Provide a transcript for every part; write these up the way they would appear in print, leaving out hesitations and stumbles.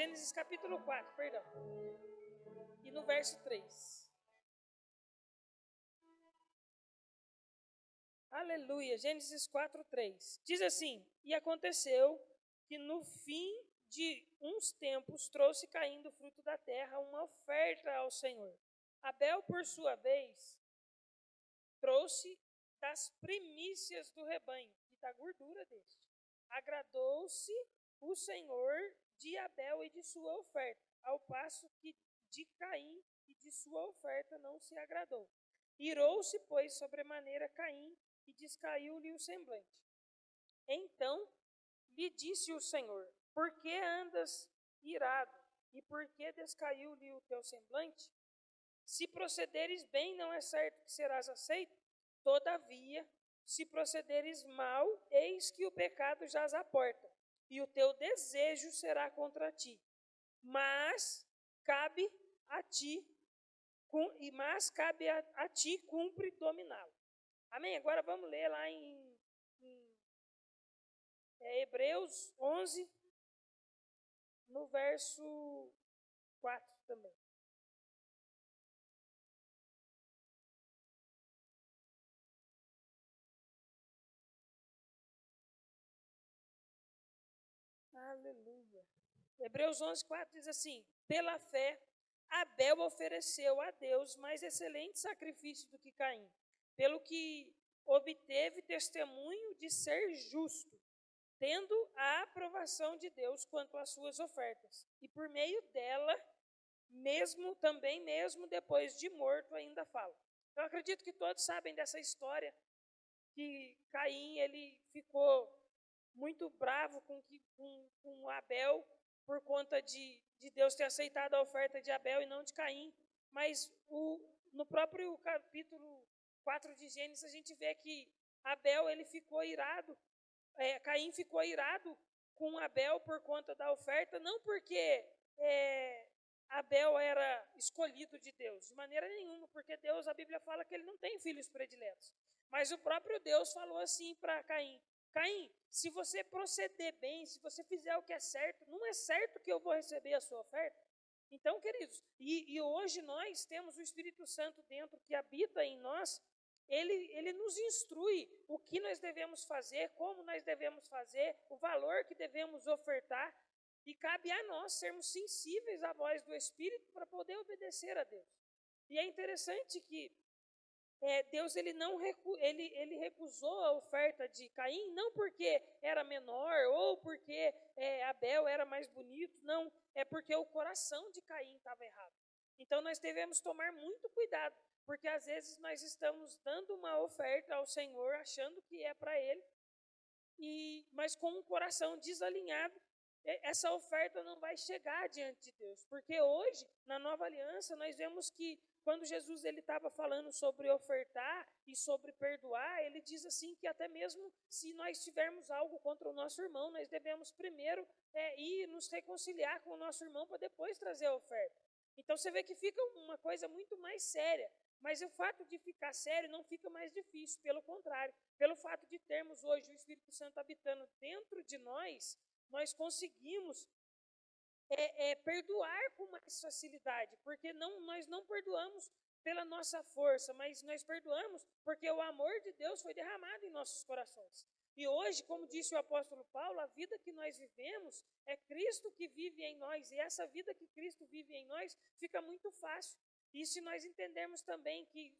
Gênesis capítulo 4, perdão. E no verso 3. Aleluia. Gênesis 4, 3. Diz assim: E aconteceu que no fim de uns tempos trouxe Caim do fruto da terra uma oferta ao Senhor. Abel, por sua vez, trouxe das primícias do rebanho e da gordura deste. Agradou-se o Senhor de Abel e de sua oferta, ao passo que de Caim e de sua oferta não se agradou. Irou-se, pois, sobremaneira Caim, e descaiu-lhe o semblante. Então lhe disse o Senhor: Por que andas irado, e por que descaiu-lhe o teu semblante? Se procederes bem, não é certo que serás aceito. Todavia, se procederes mal, eis que o pecado jaz à porta, e o teu desejo será contra ti. Mas cabe a ti cumpre dominá-lo. Amém? Agora vamos ler lá em Hebreus 11, no verso 4 também. Aleluia. Hebreus 11, 4 diz assim: Pela fé, Abel ofereceu a Deus mais excelente sacrifício do que Caim, pelo que obteve testemunho de ser justo, tendo a aprovação de Deus quanto às suas ofertas. E por meio dela, mesmo depois de morto, ainda fala. Eu acredito que todos sabem dessa história, que Caim ele ficou muito bravo com Abel, por conta de Deus ter aceitado a oferta de Abel e não de Caim. Mas no próprio capítulo 4 de Gênesis, a gente vê que Abel ele ficou irado, Caim ficou irado com Abel por conta da oferta, não porque Abel era escolhido de Deus, de maneira nenhuma, porque Deus, a Bíblia fala que ele não tem filhos prediletos. Mas o próprio Deus falou assim para Caim: Caim, se você proceder bem, se você fizer o que é certo, não é certo que eu vou receber a sua oferta? Então, queridos, e hoje nós temos o Espírito Santo dentro que habita em nós. Ele nos instrui o que nós devemos fazer, como nós devemos fazer, o valor que devemos ofertar, e cabe a nós sermos sensíveis à voz do Espírito para poder obedecer a Deus. E é interessante que Deus ele recusou a oferta de Caim, não porque era menor ou porque Abel era mais bonito, não, é porque o coração de Caim estava errado. Então nós devemos tomar muito cuidado, porque às vezes nós estamos dando uma oferta ao Senhor, achando que é para Ele, mas com um coração desalinhado, essa oferta não vai chegar diante de Deus. Porque hoje, na nova aliança, nós vemos que quando Jesus estava falando sobre ofertar e sobre perdoar, ele diz assim que até mesmo se nós tivermos algo contra o nosso irmão, nós devemos primeiro ir nos reconciliar com o nosso irmão para depois trazer a oferta. Então você vê que fica uma coisa muito mais séria. Mas o fato de ficar sério não fica mais difícil, pelo contrário. Pelo fato de termos hoje o Espírito Santo habitando dentro de nós, nós conseguimos perdoar com mais facilidade, porque nós não perdoamos pela nossa força, mas nós perdoamos porque o amor de Deus foi derramado em nossos corações. E hoje, como disse o apóstolo Paulo, a vida que nós vivemos é Cristo que vive em nós, e essa vida que Cristo vive em nós fica muito fácil. E se nós entendermos também que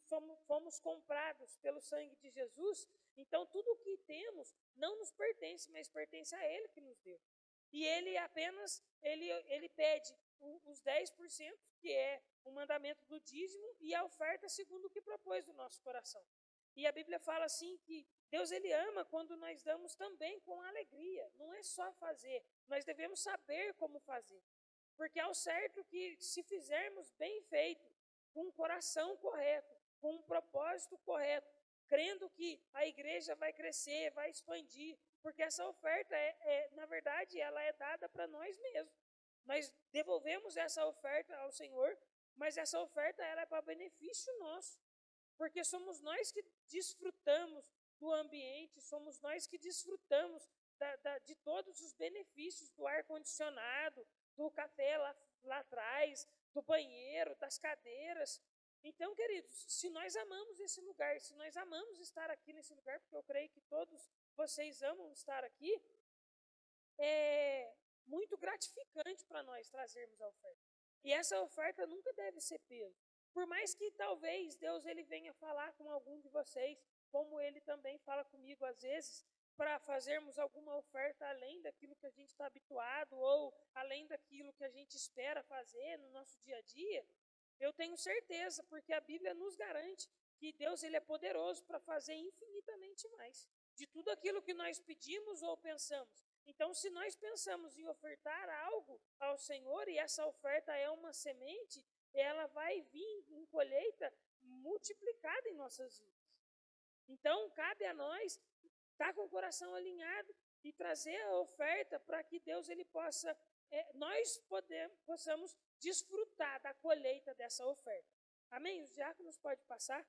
fomos comprados pelo sangue de Jesus, então tudo o que temos não nos pertence, mas pertence a Ele que nos deu. E Ele apenas, ele pede os 10%, que é o mandamento do dízimo, e a oferta segundo o que propôs do nosso coração. E a Bíblia fala assim que Deus ele ama quando nós damos também com alegria. Não é só fazer, nós devemos saber como fazer. Porque ao certo que se fizermos bem feito, com um coração correto, com um propósito correto, crendo que a igreja vai crescer, vai expandir, porque essa oferta, na verdade, ela é dada para nós mesmos. Nós devolvemos essa oferta ao Senhor, mas essa oferta ela é para benefício nosso, porque somos nós que desfrutamos do ambiente, somos nós que desfrutamos de todos os benefícios do ar-condicionado, do café lá atrás, do banheiro, das cadeiras. Então, queridos, se nós amamos esse lugar, se nós amamos estar aqui nesse lugar, porque eu creio que todos vocês amam estar aqui, é muito gratificante para nós trazermos a oferta. E essa oferta nunca deve ser peso. Por mais que talvez Deus ele venha falar com algum de vocês, como ele também fala comigo às vezes, para fazermos alguma oferta além daquilo que a gente está habituado ou além daquilo que a gente espera fazer no nosso dia a dia, eu tenho certeza, porque a Bíblia nos garante que Deus ele é poderoso para fazer infinitamente mais de tudo aquilo que nós pedimos ou pensamos. Então, se nós pensamos em ofertar algo ao Senhor e essa oferta é uma semente, ela vai vir em colheita multiplicada em nossas vidas. Então, cabe a nós estar com o coração alinhado e trazer a oferta para que Deus ele possa, possamos desfrutar da colheita dessa oferta. Amém? Os diáconos podem passar.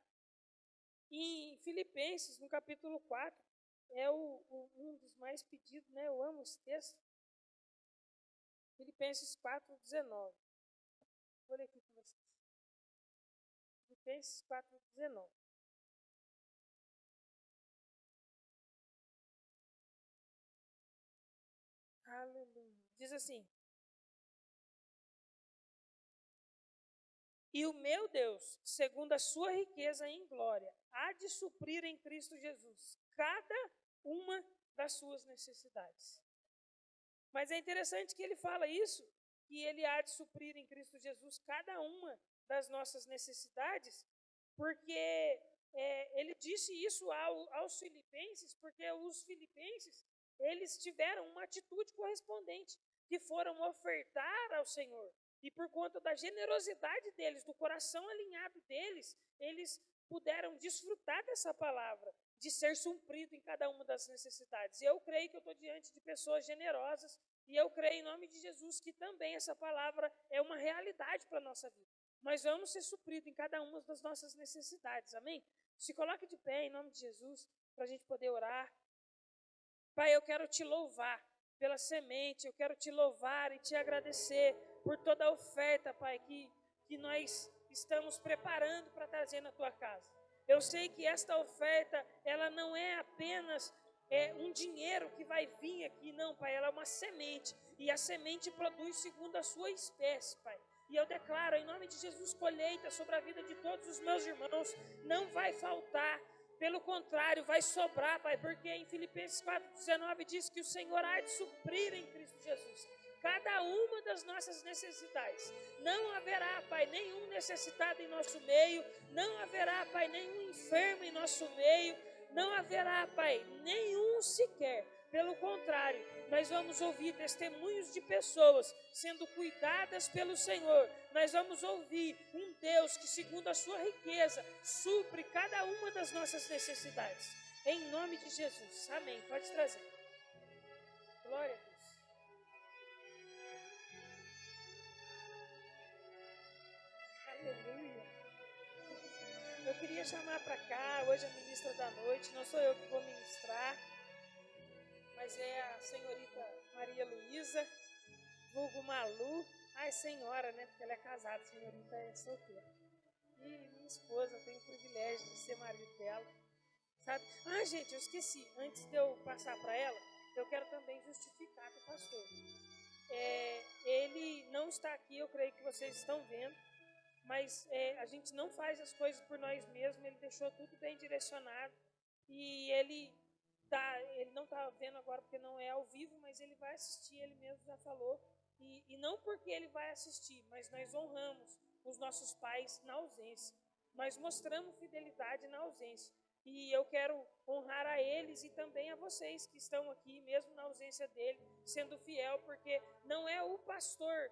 Em Filipenses, no capítulo 4, é um dos mais pedidos, né? Eu amo esse texto. Filipenses 4:19. Vou ler aqui com vocês. Filipenses 4:19. Aleluia. Diz assim: e o meu Deus, segundo a sua riqueza em glória, há de suprir em Cristo Jesus cada uma das suas necessidades. Mas é interessante que ele fala isso, que ele há de suprir em Cristo Jesus cada uma das nossas necessidades, porque ele disse isso aos filipenses, porque os filipenses, eles tiveram uma atitude correspondente, que foram ofertar ao Senhor. E por conta da generosidade deles, do coração alinhado deles, eles puderam desfrutar dessa palavra, de ser suprido em cada uma das necessidades. E eu creio que eu estou diante de pessoas generosas, e eu creio em nome de Jesus que também essa palavra é uma realidade para a nossa vida. Nós vamos ser supridos em cada uma das nossas necessidades, amém? Se coloque de pé em nome de Jesus, para a gente poder orar. Pai, eu quero te louvar pela semente, eu quero te louvar e te agradecer por toda a oferta, Pai, que nós estamos preparando para trazer na tua casa. Eu sei que esta oferta, ela não é apenas um dinheiro que vai vir aqui, não, Pai, ela é uma semente, e a semente produz segundo a sua espécie, Pai. E eu declaro, em nome de Jesus, colheita sobre a vida de todos os meus irmãos, não vai faltar. Pelo contrário, vai sobrar, Pai, porque em Filipenses 4:19 diz que o Senhor há de suprir em Cristo Jesus cada uma das nossas necessidades. Não haverá, Pai, nenhum necessitado em nosso meio, não haverá, Pai, nenhum enfermo em nosso meio, não haverá, Pai, nenhum sequer. Pelo contrário, nós vamos ouvir testemunhos de pessoas sendo cuidadas pelo Senhor. Nós vamos ouvir um Deus que, segundo a sua riqueza, supre cada uma das nossas necessidades. Em nome de Jesus. Amém. Pode trazer. Glória a Deus. Aleluia. Eu queria chamar para cá, hoje a ministra da noite, não sou eu que vou ministrar, mas é a senhorita Maria Luísa, vulgo Malu. Ai, senhora, né? Porque ela é casada, a senhorita é solteira. E minha esposa tem o privilégio de ser marido dela, sabe? Ah, gente, eu esqueci. Antes de eu passar para ela, eu quero também justificar com o pastor. Ele não está aqui, eu creio que vocês estão vendo, mas a gente não faz as coisas por nós mesmos, ele deixou tudo bem direcionado. E ele não está vendo agora porque não é ao vivo, mas ele vai assistir, ele mesmo já falou. E não porque ele vai assistir, mas nós honramos os nossos pais na ausência. Nós mostramos fidelidade na ausência. E eu quero honrar a eles e também a vocês que estão aqui, mesmo na ausência dele, sendo fiel, porque não é o pastor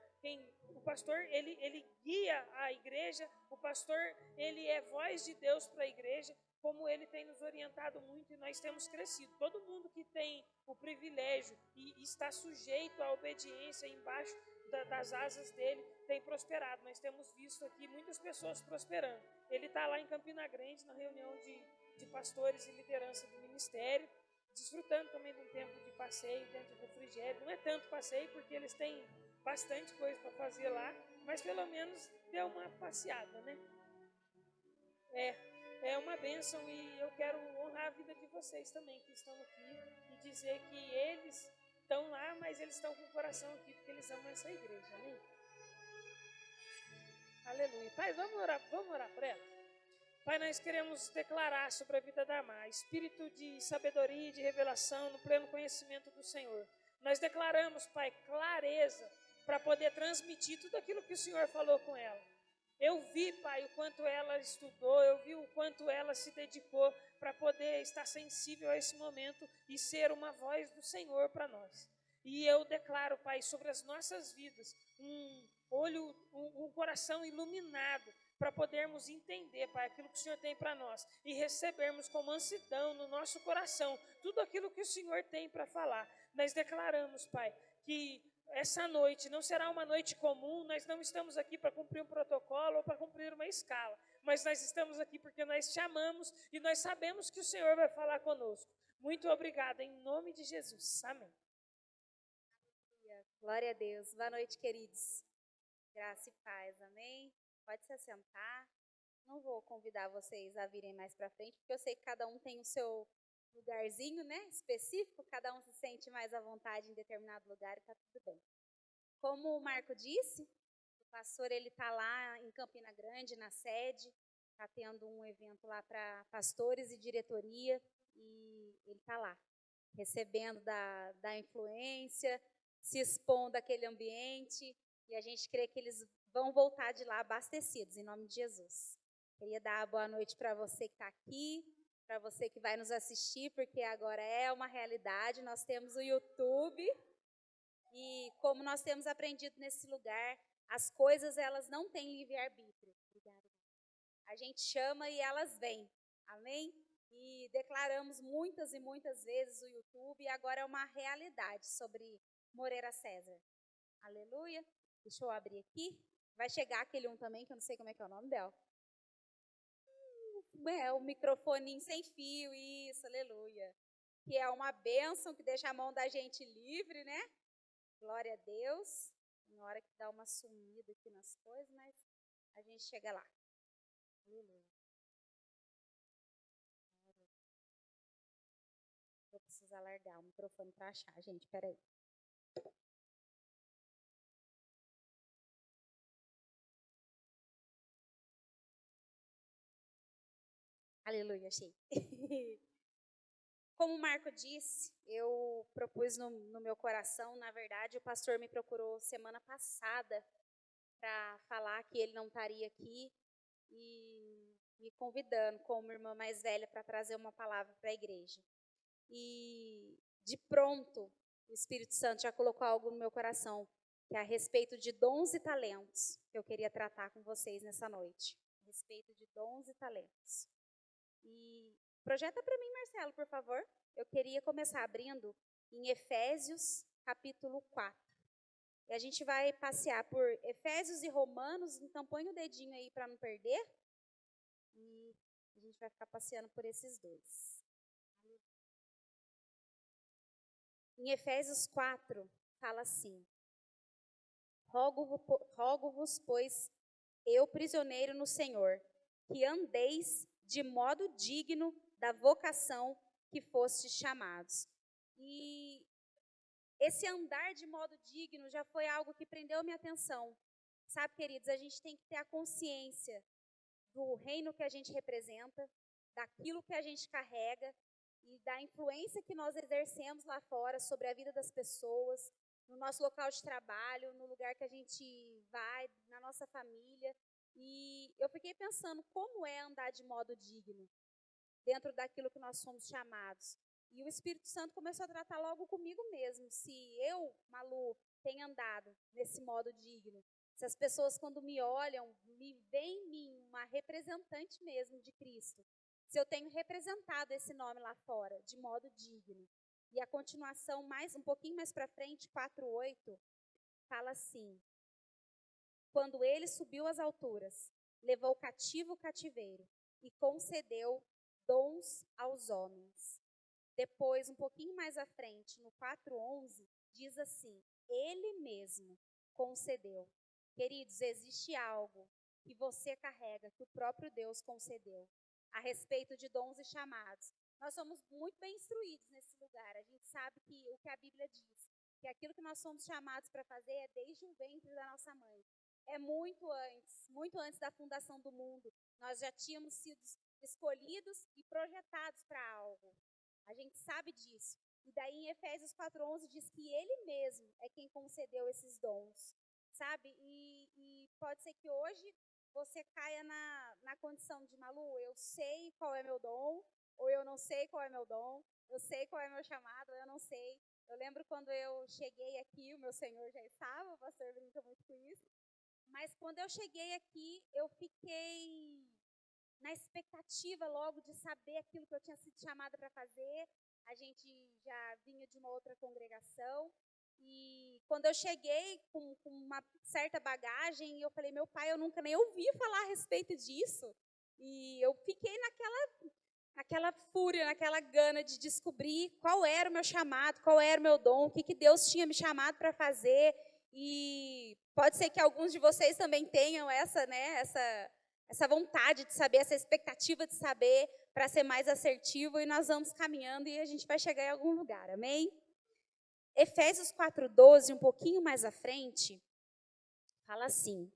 o pastor ele guia a igreja, o pastor ele é voz de Deus para a igreja, como ele tem nos orientado muito e nós temos crescido. Todo mundo que tem o privilégio e está sujeito à obediência embaixo das asas dele tem prosperado. Nós temos visto aqui muitas pessoas prosperando. Ele está lá em Campina Grande, na reunião de pastores e liderança do ministério, desfrutando também de um tempo de passeio, dentro do refrigério. Não é tanto passeio, porque eles têm bastante coisa para fazer lá, mas pelo menos deu uma passeada, né? É uma bênção e eu quero honrar a vida de vocês também que estão aqui e dizer que eles estão lá, mas eles estão com o coração aqui porque eles amam essa igreja, né? Aleluia. Pai, vamos orar por ela? Pai, nós queremos declarar sobre a vida da Mar, espírito de sabedoria e de revelação no pleno conhecimento do Senhor. Nós declaramos, Pai, clareza para poder transmitir tudo aquilo que o Senhor falou com ela. Eu vi, Pai, o quanto ela estudou, eu vi o quanto ela se dedicou para poder estar sensível a esse momento e ser uma voz do Senhor para nós. E eu declaro, Pai, sobre as nossas vidas, um coração iluminado para podermos entender, Pai, aquilo que o Senhor tem para nós e recebermos com mansidão no nosso coração tudo aquilo que o Senhor tem para falar. Nós declaramos, Pai, que essa noite não será uma noite comum, nós não estamos aqui para cumprir um protocolo ou para cumprir uma escala, mas nós estamos aqui porque nós te amamos e nós sabemos que o Senhor vai falar conosco. Muito obrigada, em nome de Jesus. Amém. Glória a Deus. Boa noite, queridos. Graça e paz, amém? Pode se assentar. Não vou convidar vocês a virem mais para frente, porque eu sei que cada um tem o seu lugarzinho, né, específico, cada um se sente mais à vontade em determinado lugar e tá tudo bem. Como o Marco disse, o pastor ele tá lá em Campina Grande, na sede, tá tendo um evento lá para pastores e diretoria e ele tá lá, recebendo da influência, se expondo àquele ambiente e a gente crê que eles vão voltar de lá abastecidos, em nome de Jesus. Queria dar a boa noite para você que está aqui, para você que vai nos assistir, porque agora é uma realidade, nós temos o YouTube, e como nós temos aprendido nesse lugar, as coisas elas não têm livre-arbítrio. Obrigada. A gente chama e elas vêm, amém? E declaramos muitas e muitas vezes o YouTube, e agora é uma realidade sobre Moreira César. Aleluia. Deixa eu abrir aqui. Vai chegar aquele um também, que eu não sei como é que é o nome dela. O microfoninho sem fio, isso, aleluia. Que é uma bênção que deixa a mão da gente livre, né? Glória a Deus. Tem hora que dá uma sumida aqui nas coisas, mas a gente chega lá. Aleluia. Vou precisar largar o microfone para achar, gente, peraí. Aleluia, achei. Como o Marco disse, eu propus no meu coração, na verdade, o pastor me procurou semana passada para falar que ele não estaria aqui e me convidando como irmã mais velha para trazer uma palavra para a igreja. E de pronto, o Espírito Santo já colocou algo no meu coração, que é a respeito de dons e talentos, que eu queria tratar com vocês nessa noite. A respeito de dons e talentos. E projeta para mim, Marcelo, por favor. Eu queria começar abrindo em Efésios, capítulo 4. E a gente vai passear por Efésios e Romanos, então põe o dedinho aí para não perder. E a gente vai ficar passeando por esses dois. Em Efésios 4, fala assim: Rogo-vos, pois, eu, prisioneiro no Senhor, que andeis de modo digno da vocação que fostes chamados. E esse andar de modo digno já foi algo que prendeu minha atenção. Sabe, queridos, a gente tem que ter a consciência do reino que a gente representa, daquilo que a gente carrega e da influência que nós exercemos lá fora sobre a vida das pessoas, no nosso local de trabalho, no lugar que a gente vai, na nossa família. E eu fiquei pensando como é andar de modo digno, dentro daquilo que nós somos chamados. E o Espírito Santo começou a tratar logo comigo mesmo. Se eu, Malu, tenho andado nesse modo digno, se as pessoas quando me olham, me veem em mim uma representante mesmo de Cristo, se eu tenho representado esse nome lá fora, de modo digno. E a continuação, um pouquinho mais para frente, 4:8, fala assim: quando ele subiu às alturas, levou cativo o cativeiro e concedeu dons aos homens. Depois, um pouquinho mais à frente, no 4:11, diz assim: ele mesmo concedeu. Queridos, existe algo que você carrega, que o próprio Deus concedeu, a respeito de dons e chamados. Nós somos muito bem instruídos nesse lugar. A gente sabe que o que a Bíblia diz, que aquilo que nós somos chamados para fazer é desde o ventre da nossa mãe. É muito antes da fundação do mundo. Nós já tínhamos sido escolhidos e projetados para algo. A gente sabe disso. E daí em Efésios 4:11 diz que Ele mesmo é quem concedeu esses dons, sabe? E pode ser que hoje você caia na condição de, Malu, eu sei qual é meu dom, ou eu não sei qual é meu dom, eu sei qual é meu chamado, ou eu não sei. Eu lembro quando eu cheguei aqui, o meu Senhor já estava, o pastor brinca muito com isso, mas quando eu cheguei aqui, eu fiquei na expectativa logo de saber aquilo que eu tinha sido chamada para fazer. A gente já vinha de uma outra congregação, e quando eu cheguei com uma certa bagagem, eu falei, meu pai, eu nunca nem ouvi falar a respeito disso. E eu fiquei naquela fúria, naquela gana de descobrir qual era o meu chamado, qual era o meu dom, o que Deus tinha me chamado para fazer. E pode ser que alguns de vocês também tenham essa vontade de saber, essa expectativa de saber, para ser mais assertivo, e nós vamos caminhando e a gente vai chegar em algum lugar, amém? Efésios 4:12, um pouquinho mais à frente, fala assim,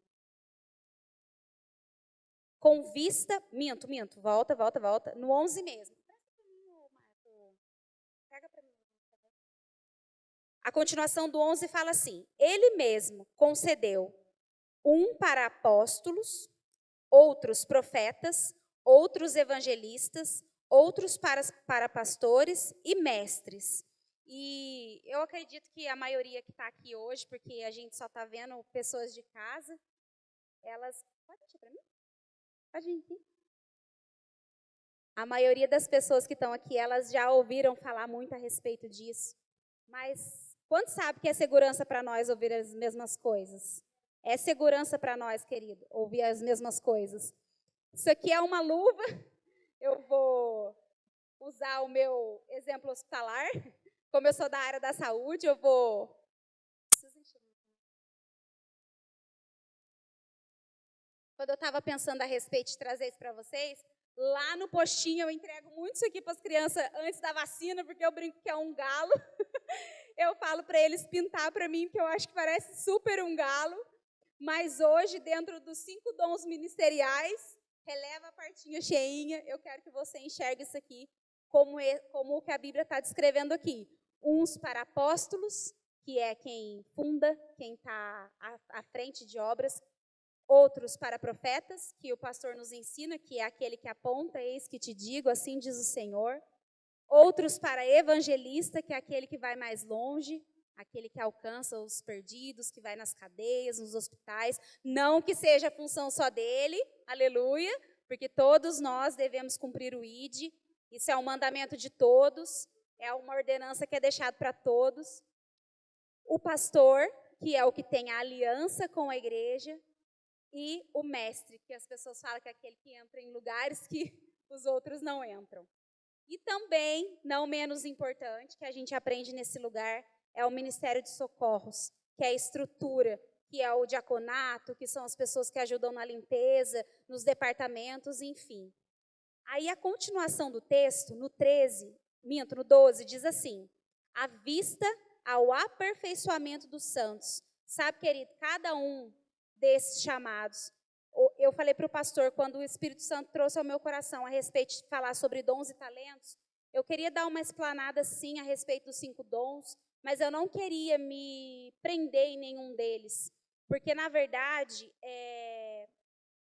com vista, volta, no 11 mesmo. Pega para mim. A continuação do 11 fala assim, Ele mesmo concedeu para apóstolos, outros profetas, outros evangelistas, outros para pastores e mestres. E eu acredito que a maioria que está aqui hoje, porque a gente só está vendo pessoas de casa, elas... Pode deixar para mim? Pode vir aqui. A maioria das pessoas que estão aqui, elas já ouviram falar muito a respeito disso. Mas quanto sabe que é segurança para nós ouvir as mesmas coisas? É segurança para nós, querido, ouvir as mesmas coisas. Isso aqui é uma luva. Eu vou usar o meu exemplo hospitalar. Como eu sou da área da saúde, eu vou... Quando eu estava pensando a respeito de trazer isso para vocês, lá no postinho eu entrego muito isso aqui para as crianças antes da vacina, porque eu brinco que é um galo. Eu falo para eles pintar para mim, porque eu acho que parece super um galo. Mas hoje, dentro dos 5 dons ministeriais, releva a partinha cheinha, eu quero que você enxergue isso aqui, como o que a Bíblia está descrevendo aqui. Uns para apóstolos, que é quem funda, quem está à frente de obras. Outros para profetas, que o pastor nos ensina, que é aquele que aponta, eis que te digo, assim diz o Senhor. Outros para evangelista, que é aquele que vai mais longe, aquele que alcança os perdidos, que vai nas cadeias, nos hospitais. Não que seja a função só dele, aleluia, porque todos nós devemos cumprir o ID. Isso é um mandamento de todos, é uma ordenança que é deixada para todos. O pastor, que é o que tem a aliança com a igreja. E o mestre, que as pessoas falam que é aquele que entra em lugares que os outros não entram. E também, não menos importante, que a gente aprende nesse lugar, é o Ministério de Socorros, que é a estrutura, que é o diaconato, que são as pessoas que ajudam na limpeza, nos departamentos, enfim. Aí a continuação do texto, no 12, diz assim, à vista ao aperfeiçoamento dos santos. Sabe, querido, cada um desses chamados. Eu falei para o pastor, quando o Espírito Santo trouxe ao meu coração a respeito de falar sobre dons e talentos, eu queria dar uma explanada, sim, a respeito dos 5 dons, mas eu não queria me prender em nenhum deles, porque, na verdade,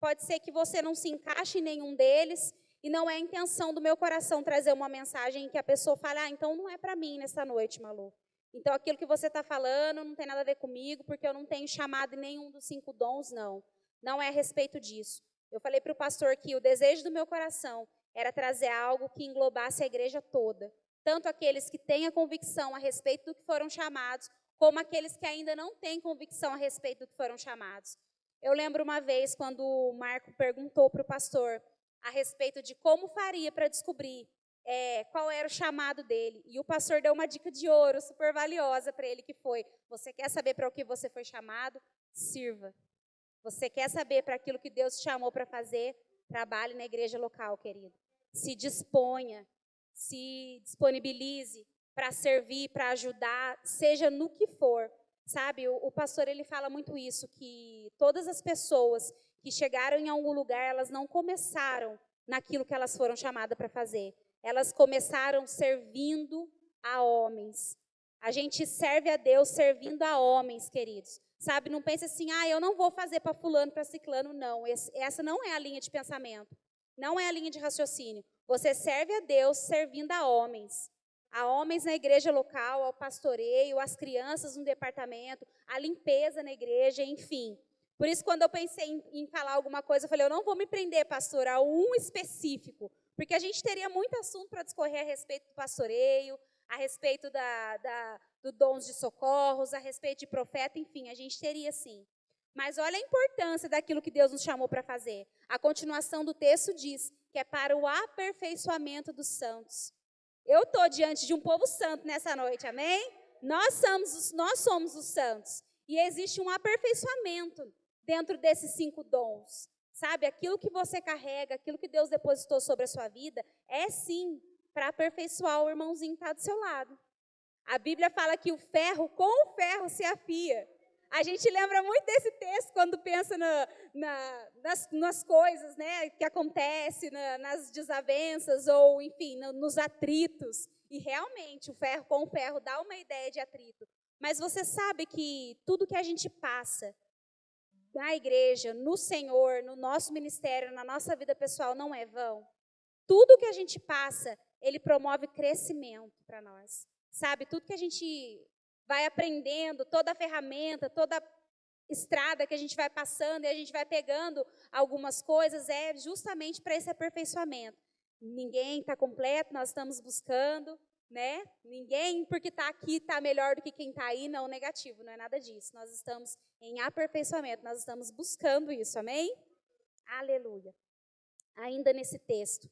pode ser que você não se encaixe em nenhum deles, e não é a intenção do meu coração trazer uma mensagem em que a pessoa fale, então não é para mim nessa noite, Malu. Então, aquilo que você está falando não tem nada a ver comigo, porque eu não tenho chamado em nenhum dos 5 dons, não. Não é a respeito disso. Eu falei para o pastor que o desejo do meu coração era trazer algo que englobasse a igreja toda. Tanto aqueles que têm a convicção a respeito do que foram chamados, como aqueles que ainda não têm convicção a respeito do que foram chamados. Eu lembro uma vez, quando o Marco perguntou para o pastor a respeito de como faria para descobrir qual era o chamado dele. E o pastor deu uma dica de ouro super valiosa para ele, que foi: você quer saber para o que você foi chamado? Sirva. Você quer saber para aquilo que Deus te chamou para fazer? Trabalhe na igreja local, querido. Se disponha, se disponibilize para servir, para ajudar, seja no que for. Sabe, o pastor, ele fala muito isso, que todas as pessoas que chegaram em algum lugar, elas não começaram naquilo que elas foram chamadas para fazer. Elas começaram servindo a homens. A gente serve a Deus servindo a homens, queridos. Sabe, não pense assim: eu não vou fazer para fulano, para ciclano. Não, essa não é a linha de pensamento. Não é a linha de raciocínio. Você serve a Deus servindo a homens. A homens na igreja local, ao pastoreio, às crianças no departamento, a limpeza na igreja, enfim. Por isso, quando eu pensei em falar alguma coisa, eu falei: eu não vou me prender, pastor, a um específico. Porque a gente teria muito assunto para discorrer a respeito do pastoreio, a respeito do dons de socorros, a respeito de profeta, enfim, a gente teria sim. Mas olha a importância daquilo que Deus nos chamou para fazer. A continuação do texto diz que é para o aperfeiçoamento dos santos. Eu estou diante de um povo santo nessa noite, amém? Nós somos os santos. E existe um aperfeiçoamento dentro desses 5 dons. Sabe, aquilo que você carrega, aquilo que Deus depositou sobre a sua vida, é sim para aperfeiçoar o irmãozinho que está do seu lado. A Bíblia fala que o ferro com o ferro se afia. A gente lembra muito desse texto quando pensa nas coisas, né, que acontecem, nas desavenças ou, enfim, nos atritos. E realmente o ferro com o ferro dá uma ideia de atrito. Mas você sabe que tudo que a gente passa na igreja, no Senhor, no nosso ministério, na nossa vida pessoal, não é vão. Tudo que a gente passa, ele promove crescimento para nós. Sabe, tudo que a gente vai aprendendo, toda a ferramenta, toda a estrada que a gente vai passando e a gente vai pegando algumas coisas, é justamente para esse aperfeiçoamento. Ninguém está completo, nós estamos buscando, né? Ninguém, porque está aqui, está melhor do que quem está aí, não, negativo, não é nada disso. Nós estamos em aperfeiçoamento, nós estamos buscando isso, amém? Aleluia. Ainda nesse texto,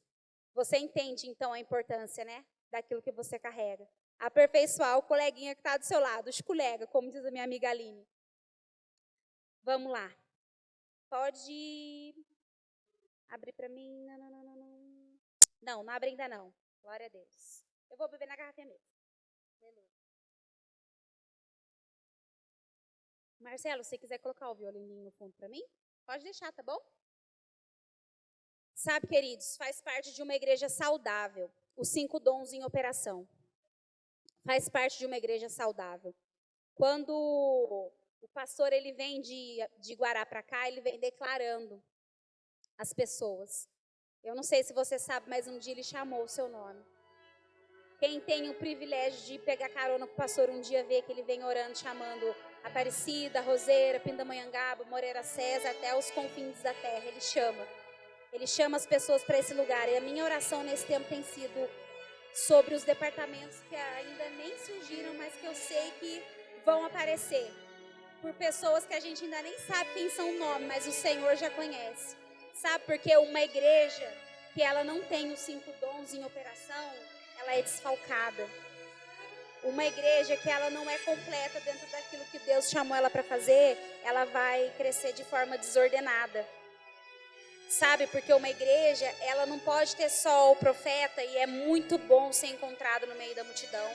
você entende, então, a importância, né, daquilo que você carrega. Aperfeiçoar o coleguinha que está do seu lado, os colegas, como diz a minha amiga Aline. Vamos lá. Pode abrir para mim. Não abre ainda não. Glória a Deus. Eu vou beber na garrafinha mesmo. Aleluia. Marcelo, se você quiser colocar o violininho no fundo para mim, pode deixar, tá bom? Sabe, queridos, faz parte de uma igreja saudável, os 5 dons em operação. Faz parte de uma igreja saudável. Quando o pastor ele vem de Guará para cá, ele vem declarando as pessoas. Eu não sei se você sabe, mas um dia ele chamou o seu nome. Quem tem o privilégio de pegar carona com o pastor um dia, vê que ele vem orando, chamando Aparecida, Roseira, Pindamonhangaba, Moreira César, até os confins da terra. Ele chama. Ele chama as pessoas para esse lugar. E a minha oração nesse tempo tem sido sobre os departamentos que ainda nem surgiram, mas que eu sei que vão aparecer. Por pessoas que a gente ainda nem sabe quem são o nome, mas o Senhor já conhece. Sabe, porque uma igreja que ela não tem os 5 dons em operação, ela é desfalcada. Uma igreja que ela não é completa dentro daquilo que Deus chamou ela para fazer, ela vai crescer de forma desordenada. Sabe, porque uma igreja, ela não pode ter só o profeta, e é muito bom ser encontrado no meio da multidão.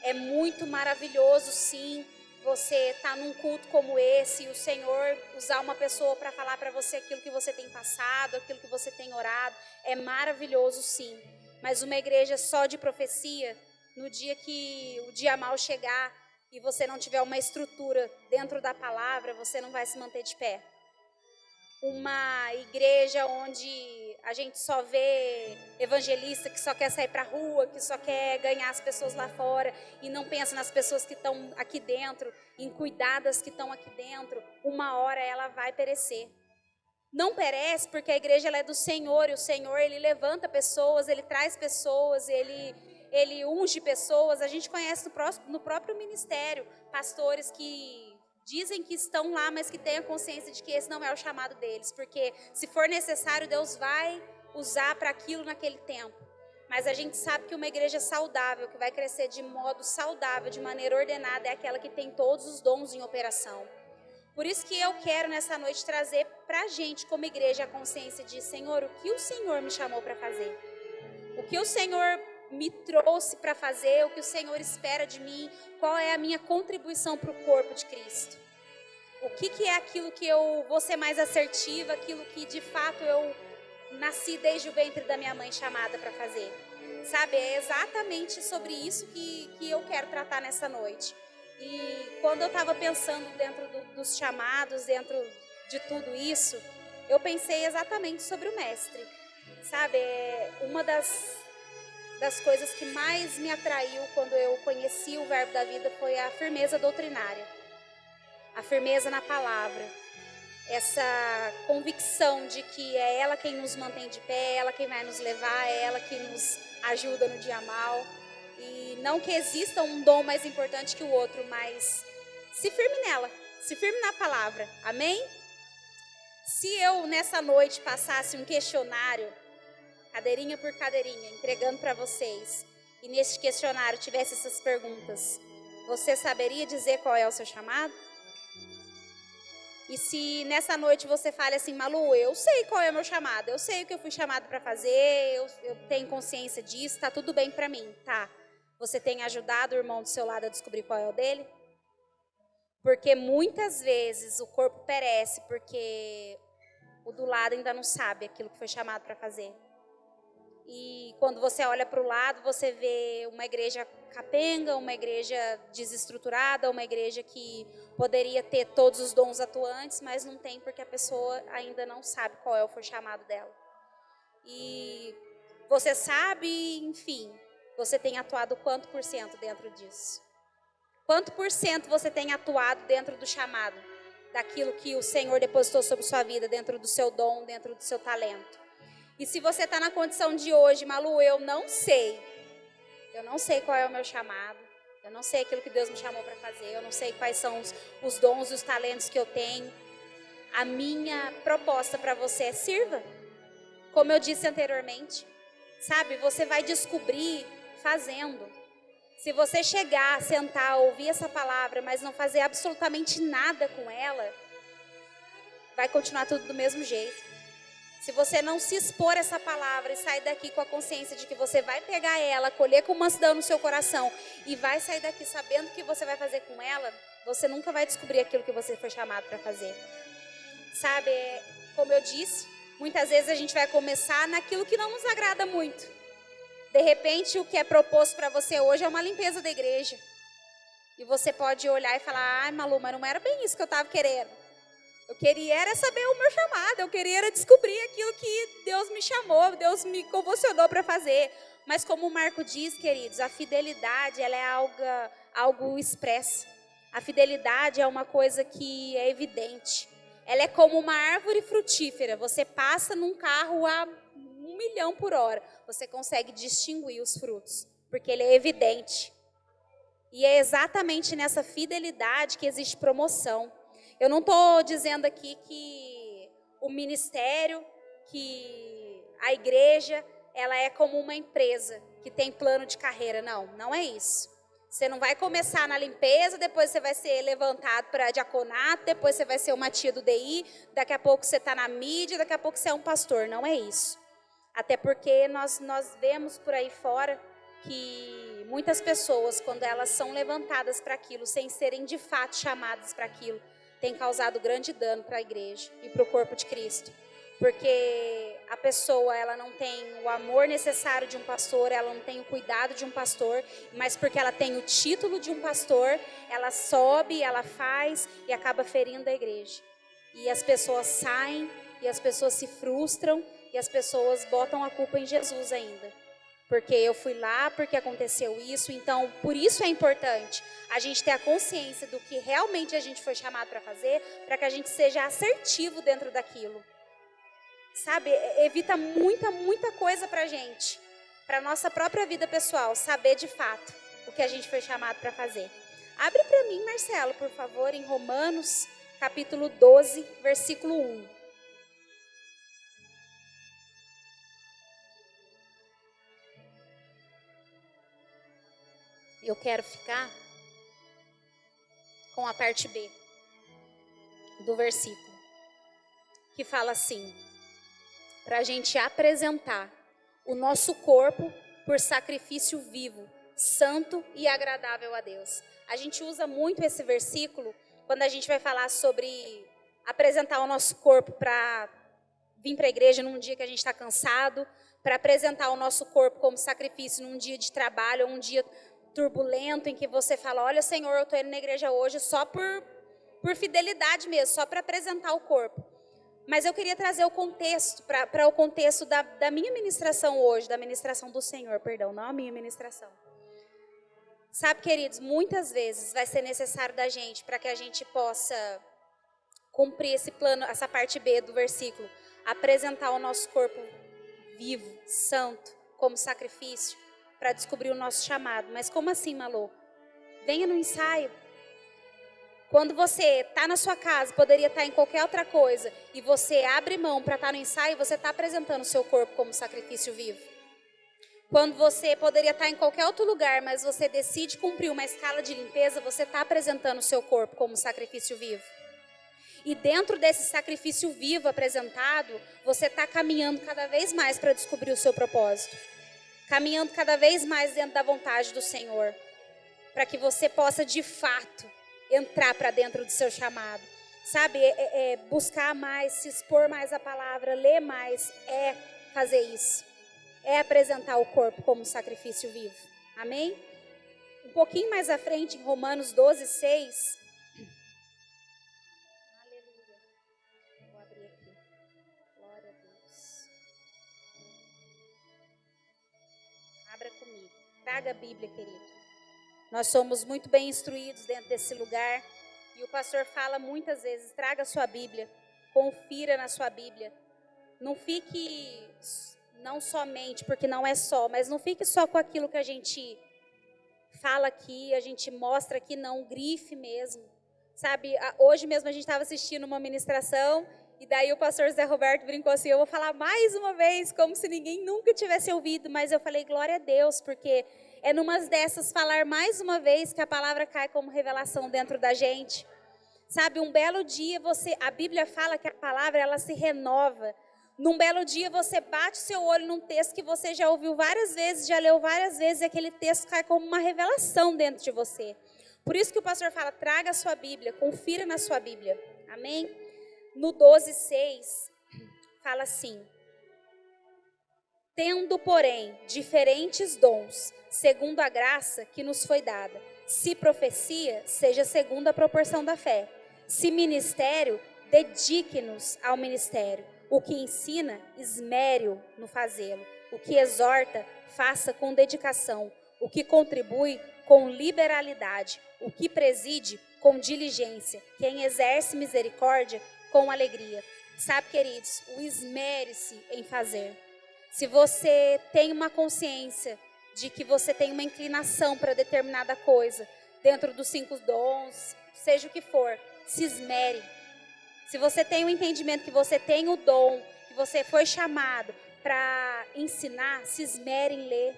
É muito maravilhoso, sim, você estar num culto como esse, e o Senhor usar uma pessoa para falar para você aquilo que você tem passado, aquilo que você tem orado. É maravilhoso, sim. Mas uma igreja só de profecia, no dia que o dia mal chegar e você não tiver uma estrutura dentro da palavra, você não vai se manter de pé. Uma igreja onde a gente só vê evangelista que só quer sair para a rua, que só quer ganhar as pessoas lá fora e não pensa nas pessoas que estão aqui dentro, em cuidar das que estão aqui dentro, uma hora ela vai perecer. Não perece porque a igreja ela é do Senhor, e o Senhor ele levanta pessoas, ele traz pessoas, ele unge pessoas. A gente conhece no próprio ministério pastores que dizem que estão lá, mas que têm a consciência de que esse não é o chamado deles, porque se for necessário, Deus vai usar para aquilo naquele tempo. Mas a gente sabe que uma igreja saudável, que vai crescer de modo saudável, de maneira ordenada, é aquela que tem todos os dons em operação. Por isso que eu quero nessa noite trazer para a gente como igreja a consciência de, Senhor, o que o Senhor me chamou para fazer? O que o Senhor me trouxe para fazer? O que o Senhor espera de mim? Qual é a minha contribuição para o corpo de Cristo? O que é aquilo que eu vou ser mais assertiva, aquilo que de fato eu nasci desde o ventre da minha mãe chamada para fazer? Sabe, é exatamente sobre isso que eu quero tratar nessa noite. E quando eu estava pensando dentro dos chamados, dentro de tudo isso, eu pensei exatamente sobre o mestre. Sabe, uma das coisas que mais me atraiu quando eu conheci o Verbo da Vida foi a firmeza doutrinária. A firmeza na palavra. Essa convicção de que é ela quem nos mantém de pé, é ela quem vai nos levar, é ela que nos ajuda no dia mal. E não que exista um dom mais importante que o outro, mas se firme nela, se firme na palavra, amém? Se eu nessa noite passasse um questionário, cadeirinha por cadeirinha, entregando para vocês, e nesse questionário tivesse essas perguntas, você saberia dizer qual é o seu chamado? E se nessa noite você fala assim, Malu, eu sei qual é o meu chamado, eu sei o que eu fui chamado para fazer, eu tenho consciência disso, tá tudo bem para mim, tá? Você tem ajudado o irmão do seu lado a descobrir qual é o dele? Porque muitas vezes o corpo perece porque o do lado ainda não sabe aquilo que foi chamado para fazer. E quando você olha para o lado, você vê uma igreja capenga, uma igreja desestruturada, uma igreja que poderia ter todos os dons atuantes, mas não tem porque a pessoa ainda não sabe qual é o chamado dela. E você sabe, enfim, você tem atuado quanto por cento dentro disso? Quanto por cento você tem atuado dentro do chamado? Daquilo que o Senhor depositou sobre sua vida, dentro do seu dom, dentro do seu talento? E se você está na condição de hoje, Malu, eu não sei qual é o meu chamado, eu não sei aquilo que Deus me chamou para fazer, eu não sei quais são os dons e os talentos que eu tenho. A minha proposta para você é sirva, como eu disse anteriormente, sabe, você vai descobrir fazendo. Se você chegar, sentar, ouvir essa palavra, mas não fazer absolutamente nada com ela, vai continuar tudo do mesmo jeito. Se você não se expor a essa palavra e sair daqui com a consciência de que você vai pegar ela, colher com mansidão no seu coração e vai sair daqui sabendo o que você vai fazer com ela, você nunca vai descobrir aquilo que você foi chamado para fazer. Sabe, como eu disse, muitas vezes a gente vai começar naquilo que não nos agrada muito. De repente, o que é proposto para você hoje é uma limpeza da igreja. E você pode olhar e falar, ai Malu, mas não era bem isso que eu estava querendo. Eu queria era saber o meu chamado, eu queria era descobrir aquilo que Deus me chamou, Deus me convulsionou para fazer. Mas como o Marco diz, queridos, a fidelidade ela é algo expresso. A fidelidade é uma coisa que é evidente. Ela é como uma árvore frutífera. Você passa num carro a 1 milhão por hora, você consegue distinguir os frutos, porque ele é evidente. E é exatamente nessa fidelidade que existe promoção. Eu não estou dizendo aqui que o ministério, que a igreja, ela é como uma empresa que tem plano de carreira. Não, não é isso. Você não vai começar na limpeza, depois você vai ser levantado para diaconato, depois você vai ser uma tia do DI, daqui a pouco você está na mídia, daqui a pouco você é um pastor. Não é isso. Até porque nós vemos por aí fora que muitas pessoas, quando elas são levantadas para aquilo, sem serem de fato chamadas para aquilo, tem causado grande dano para a igreja e para o corpo de Cristo. Porque a pessoa, ela não tem o amor necessário de um pastor, ela não tem o cuidado de um pastor, mas porque ela tem o título de um pastor, ela sobe, ela faz e acaba ferindo a igreja. E as pessoas saem, e as pessoas se frustram, e as pessoas botam a culpa em Jesus ainda. Porque eu fui lá, porque aconteceu isso. Então, por isso é importante a gente ter a consciência do que realmente a gente foi chamado para fazer, para que a gente seja assertivo dentro daquilo. Sabe, evita muita coisa para a gente, para a nossa própria vida pessoal, saber de fato o que a gente foi chamado para fazer. Abre para mim, Marcelo, por favor, em Romanos, capítulo 12, versículo 1. eu quero ficar com a parte B do versículo, que fala assim, para a gente apresentar o nosso corpo por sacrifício vivo, santo e agradável a Deus. A gente usa muito esse versículo quando a gente vai falar sobre apresentar o nosso corpo para vir para a igreja num dia que a gente está cansado, para apresentar o nosso corpo como sacrifício num dia de trabalho, ou um dia turbulento em que você fala, olha Senhor, eu estou indo na igreja hoje só por fidelidade mesmo, só para apresentar o corpo. Mas eu queria trazer o contexto, para o contexto da minha ministração hoje, da ministração do Senhor, perdão, não a minha ministração. Sabe, queridos, muitas vezes vai ser necessário da gente, para que a gente possa cumprir esse plano, essa parte B do versículo, apresentar o nosso corpo vivo, santo, como sacrifício, para descobrir o nosso chamado. Mas como assim, Malô? Venha no ensaio. Quando você está na sua casa, poderia estar em qualquer outra coisa, e você abre mão para estar no ensaio, você está apresentando o seu corpo como sacrifício vivo. Quando você poderia estar em qualquer outro lugar, mas você decide cumprir uma escala de limpeza, você está apresentando o seu corpo como sacrifício vivo. E dentro desse sacrifício vivo apresentado, você está caminhando cada vez mais para descobrir o seu propósito. Caminhando cada vez mais dentro da vontade do Senhor. Para que você possa, de fato, entrar para dentro do seu chamado. Sabe, buscar mais, se expor mais à palavra, ler mais, é fazer isso. É apresentar o corpo como sacrifício vivo. Amém? Um pouquinho mais à frente, em Romanos 12:6. Aleluia. Vou abrir aqui. Glória a Deus. Abra comigo. Traga a Bíblia, querido. Nós somos muito bem instruídos dentro desse lugar. E o pastor fala muitas vezes, traga a sua Bíblia. Confira na sua Bíblia. Não fique... Não somente, porque não é só, mas não fique só com aquilo que a gente fala aqui, a gente mostra aqui, não, grife mesmo. Sabe, hoje mesmo a gente estava assistindo uma ministração, e daí o pastor Zé Roberto brincou assim, eu vou falar mais uma vez, como se ninguém nunca tivesse ouvido, mas eu falei, glória a Deus, porque é numa dessas falar mais uma vez que a palavra cai como revelação dentro da gente. Sabe, um belo dia a Bíblia fala que a palavra, ela se renova. Num belo dia você bate seu olho num texto que você já ouviu várias vezes, já leu várias vezes, e aquele texto cai como uma revelação dentro de você. Por isso que o pastor fala, traga a sua Bíblia, confira na sua Bíblia. Amém? No 12:6, fala assim, tendo, porém, diferentes dons, segundo a graça que nos foi dada. Se profecia, seja segundo a proporção da fé. Se ministério, dedique-nos ao ministério. O que ensina, esmere-o no fazê-lo. O que exorta, faça com dedicação. O que contribui, com liberalidade. O que preside, com diligência. Quem exerce misericórdia, com alegria. Sabe, queridos, o esmere-se em fazer. Se você tem uma consciência de que você tem uma inclinação para determinada coisa, dentro dos 5 dons, seja o que for, se esmere. Se você tem o entendimento que você tem o dom, que você foi chamado para ensinar, se esmere em ler.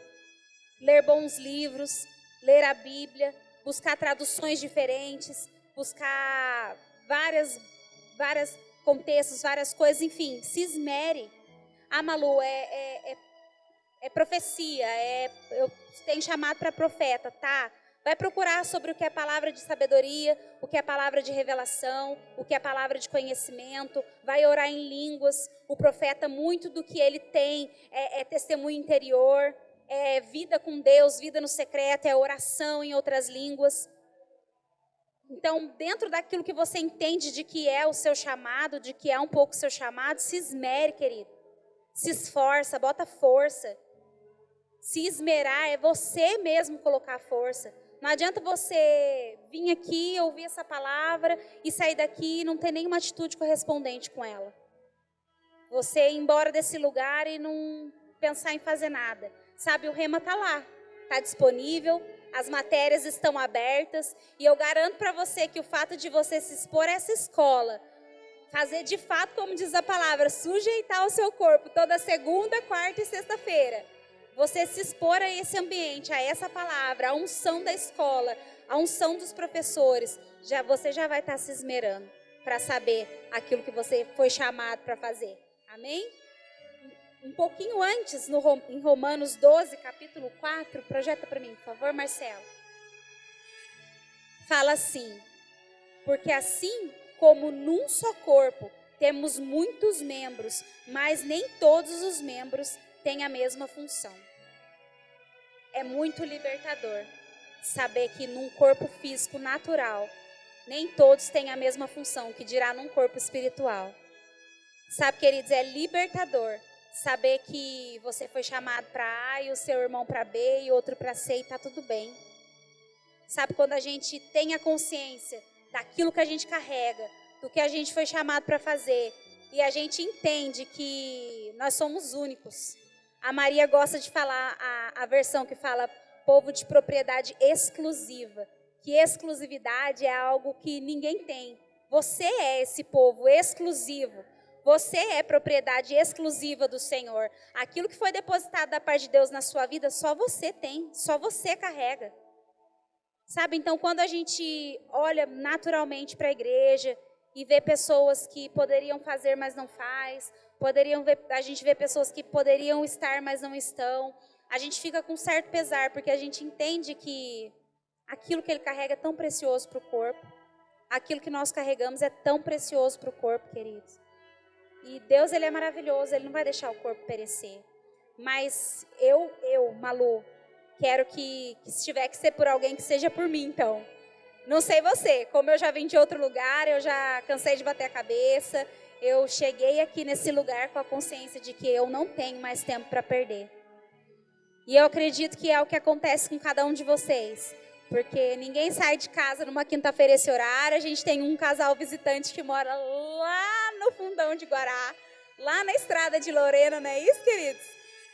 Ler bons livros, ler a Bíblia, buscar traduções diferentes, buscar vários contextos, várias coisas, enfim, se esmere. Ah, Malu, é profecia, eu tenho chamado para profeta, tá? Vai procurar sobre o que é palavra de sabedoria, o que é palavra de revelação, o que é palavra de conhecimento. Vai orar em línguas. O profeta, muito do que ele tem é testemunho interior, é vida com Deus, vida no secreto, é oração em outras línguas. Então, dentro daquilo que você entende de que é o seu chamado, de que é um pouco o seu chamado, se esmere, querido. Se esforça, bota força. Se esmerar é você mesmo colocar força. Não adianta você vir aqui, ouvir essa palavra e sair daqui e não ter nenhuma atitude correspondente com ela. Você ir embora desse lugar e não pensar em fazer nada. Sabe, o Rema está lá, está disponível, as matérias estão abertas e eu garanto para você que o fato de você se expor a essa escola, fazer de fato, como diz a palavra, sujeitar o seu corpo toda segunda, quarta e sexta-feira, você se expor a esse ambiente, a essa palavra, a unção da escola, a unção dos professores, você já vai estar se esmerando para saber aquilo que você foi chamado para fazer. Amém? Um pouquinho antes, em Romanos 12, capítulo 4, projeta para mim, por favor, Marcelo. Fala assim: porque assim como num só corpo temos muitos membros, mas nem todos os membros têm a mesma função. É muito libertador saber que num corpo físico natural, nem todos têm a mesma função, que dirá num corpo espiritual. Sabe, queridos, é libertador saber que você foi chamado para A e o seu irmão para B e outro para C e está tudo bem. Sabe, quando a gente tem a consciência daquilo que a gente carrega, do que a gente foi chamado para fazer, e a gente entende que nós somos únicos. A Maria gosta de falar a versão que fala povo de propriedade exclusiva, que exclusividade é algo que ninguém tem. Você é esse povo exclusivo. Você é propriedade exclusiva do Senhor. Aquilo que foi depositado da parte de Deus na sua vida, só você tem, só você carrega. Sabe, então quando a gente olha naturalmente para a igreja e vê pessoas que poderiam fazer, mas não faz, a gente vê pessoas que poderiam estar, mas não estão, a gente fica com certo pesar, porque a gente entende que aquilo que ele carrega é tão precioso para o corpo, aquilo que nós carregamos é tão precioso para o corpo, queridos. E Deus, ele é maravilhoso, ele não vai deixar o corpo perecer. Mas Malu, quero que se tiver que ser por alguém, que seja por mim, então. Não sei você, como eu já vim de outro lugar, eu já cansei de bater a cabeça, eu cheguei aqui nesse lugar com a consciência de que eu não tenho mais tempo para perder. E eu acredito que é o que acontece com cada um de vocês. Porque ninguém sai de casa numa quinta-feira esse horário. A gente tem um casal visitante que mora lá no fundão de Guará, lá na estrada de Lorena, não é isso, queridos?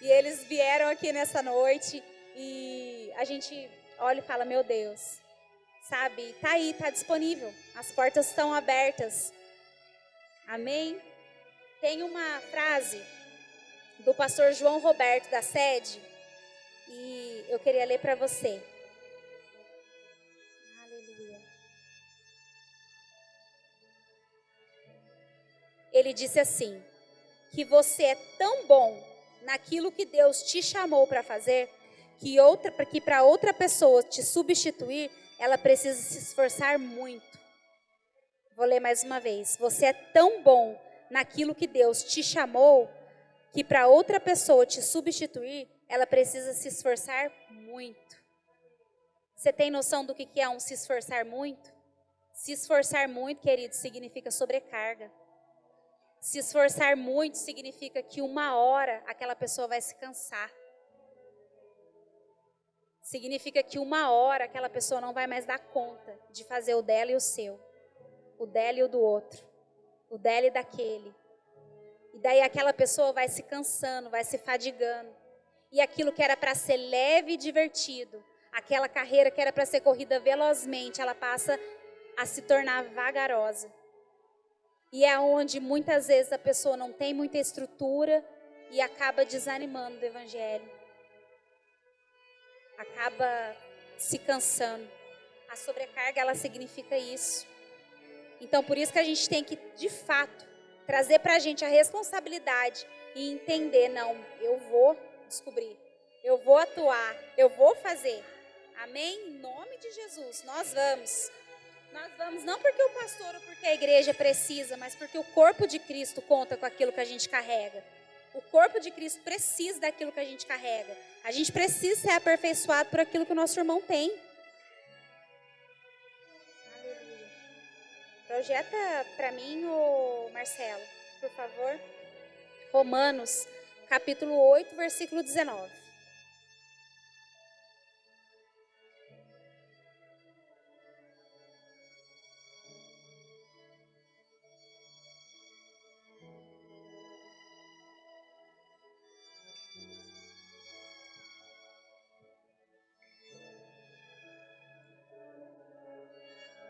E eles vieram aqui nessa noite e a gente olha e fala, meu Deus, sabe? Tá aí, tá disponível. As portas estão abertas. Amém? Tem uma frase do pastor João Roberto da Sede e eu queria ler para você. Ele disse assim, que você é tão bom naquilo que Deus te chamou para fazer, que para outra pessoa te substituir, ela precisa se esforçar muito. Vou ler mais uma vez. Você é tão bom naquilo que Deus te chamou, que para outra pessoa te substituir, ela precisa se esforçar muito. Você tem noção do que é um se esforçar muito? Se esforçar muito, querido, significa sobrecarga. Se esforçar muito significa que uma hora aquela pessoa vai se cansar. Significa que uma hora aquela pessoa não vai mais dar conta de fazer o dela e o seu. O dela e o do outro. O dela e daquele. E daí aquela pessoa vai se cansando, vai se fadigando. E aquilo que era para ser leve e divertido, aquela carreira que era para ser corrida velozmente, ela passa a se tornar vagarosa. E é onde muitas vezes a pessoa não tem muita estrutura e acaba desanimando do evangelho. Acaba se cansando. A sobrecarga, ela significa isso. Então, por isso que a gente tem que, de fato, trazer para a gente a responsabilidade e entender, não, eu vou descobrir, eu vou atuar, eu vou fazer. Amém? Em nome de Jesus, nós vamos. Nós vamos não porque o pastor ou porque a igreja precisa, mas porque o corpo de Cristo conta com aquilo que a gente carrega. O corpo de Cristo precisa daquilo que a gente carrega. A gente precisa ser aperfeiçoado por aquilo que o nosso irmão tem. Aleluia. Projeta para mim, Marcelo, por favor. Romanos, capítulo 8, versículo 19.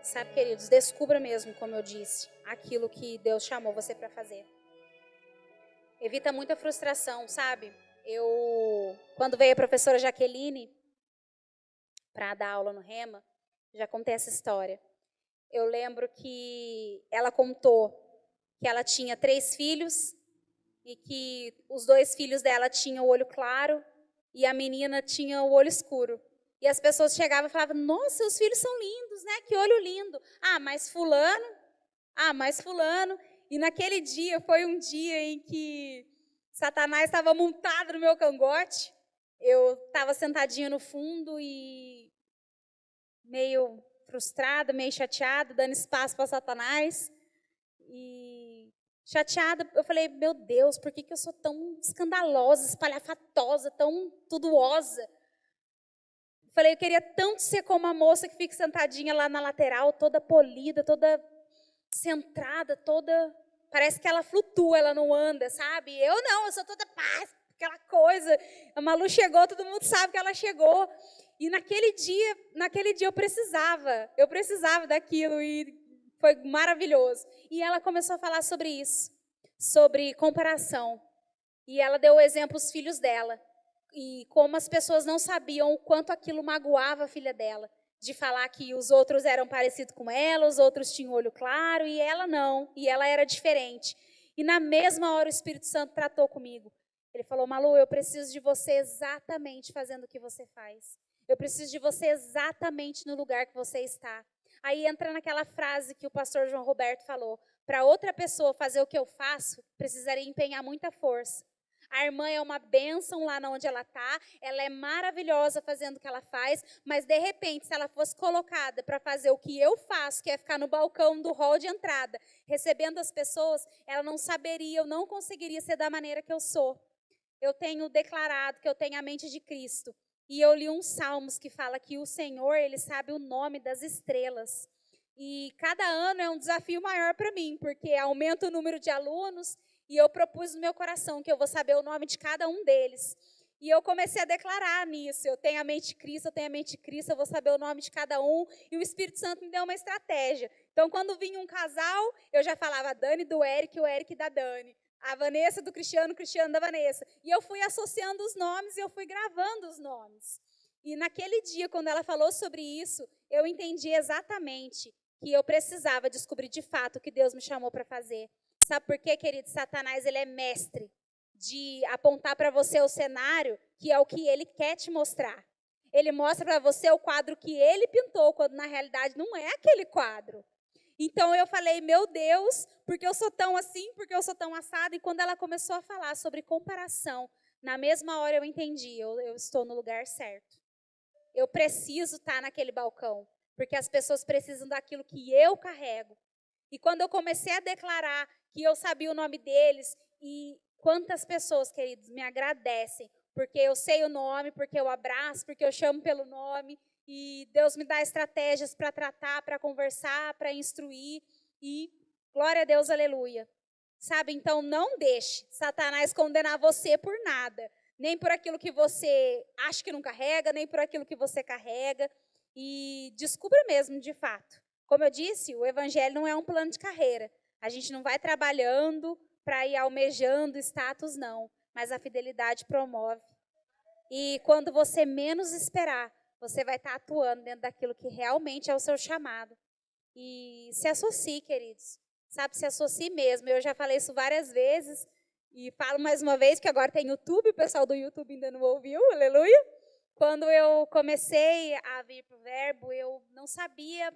Sabe, queridos, descubra mesmo, como eu disse, aquilo que Deus chamou você para fazer. Evita muita frustração, sabe? Quando veio a professora Jaqueline para dar aula no Rema, já contei essa história. Eu lembro que ela contou que ela tinha 3 filhos e que os 2 filhos dela tinham o olho claro e a menina tinha o olho escuro. E as pessoas chegavam e falavam: nossa, seus filhos são lindos, né? Que olho lindo. Mas fulano. E naquele dia foi um dia em que Satanás estava montado no meu cangote. Eu estava sentadinha no fundo e meio frustrada, meio chateada, dando espaço para Satanás. E chateada, eu falei: meu Deus, por que eu sou tão escandalosa, espalhafatosa, tão tudosa? Falei: eu queria tanto ser como a moça que fica sentadinha lá na lateral, toda polida, toda centrada, toda... Parece que ela flutua, ela não anda, sabe? Eu não, eu sou toda paz, aquela coisa. A Malu chegou, todo mundo sabe que ela chegou. E naquele dia eu precisava daquilo e foi maravilhoso. E ela começou a falar sobre isso, sobre comparação. E ela deu o exemplo os filhos dela. E como as pessoas não sabiam o quanto aquilo magoava a filha dela. De falar que os outros eram parecidos com ela, os outros tinham olho claro, e ela não, e ela era diferente. E na mesma hora o Espírito Santo tratou comigo. Ele falou: Malu, eu preciso de você exatamente fazendo o que você faz. Eu preciso de você exatamente no lugar que você está. Aí entra naquela frase que o pastor João Roberto falou: para outra pessoa fazer o que eu faço, precisaria empenhar muita força. A irmã é uma bênção lá onde ela está, ela é maravilhosa fazendo o que ela faz, mas de repente, se ela fosse colocada para fazer o que eu faço, que é ficar no balcão do hall de entrada, recebendo as pessoas, ela não saberia, eu não conseguiria ser da maneira que eu sou. Eu tenho declarado que eu tenho a mente de Cristo. E eu li um Salmos que fala que o Senhor, Ele sabe o nome das estrelas. E cada ano é um desafio maior para mim, porque aumenta o número de alunos. E eu propus no meu coração que eu vou saber o nome de cada um deles. E eu comecei a declarar nisso. Eu tenho a mente de Cristo, eu vou saber o nome de cada um. E o Espírito Santo me deu uma estratégia. Então, quando vinha um casal, eu já falava a Dani do Eric, o Eric da Dani. A Vanessa do Cristiano, o Cristiano da Vanessa. E eu fui associando os nomes e eu fui gravando os nomes. E naquele dia, quando ela falou sobre isso, eu entendi exatamente que eu precisava descobrir de fato o que Deus me chamou para fazer. Sabe por quê, querido? Satanás, ele é mestre de apontar para você o cenário que é o que ele quer te mostrar. Ele mostra para você o quadro que ele pintou, quando na realidade não é aquele quadro. Então eu falei: meu Deus, porque eu sou tão assim, porque eu sou tão assada. E quando ela começou a falar sobre comparação, na mesma hora eu entendi, eu estou no lugar certo. Eu preciso estar naquele balcão, porque as pessoas precisam daquilo que eu carrego. E quando eu comecei a declarar que eu sabia o nome deles, e quantas pessoas, queridos, me agradecem, porque eu sei o nome, porque eu abraço, porque eu chamo pelo nome, e Deus me dá estratégias para tratar, para conversar, para instruir, e glória a Deus, aleluia. Sabe, então não deixe Satanás condenar você por nada, nem por aquilo que você acha que não carrega, nem por aquilo que você carrega, e descubra mesmo de fato. Como eu disse, o evangelho não é um plano de carreira. A gente não vai trabalhando para ir almejando status, não. Mas a fidelidade promove. E quando você menos esperar, você vai estar atuando dentro daquilo que realmente é o seu chamado. E se associe, queridos. Sabe, se associe mesmo. Eu já falei isso várias vezes. E falo mais uma vez, que agora tem YouTube. O pessoal do YouTube ainda não ouviu, aleluia. Quando eu comecei a vir para o Verbo, eu não sabia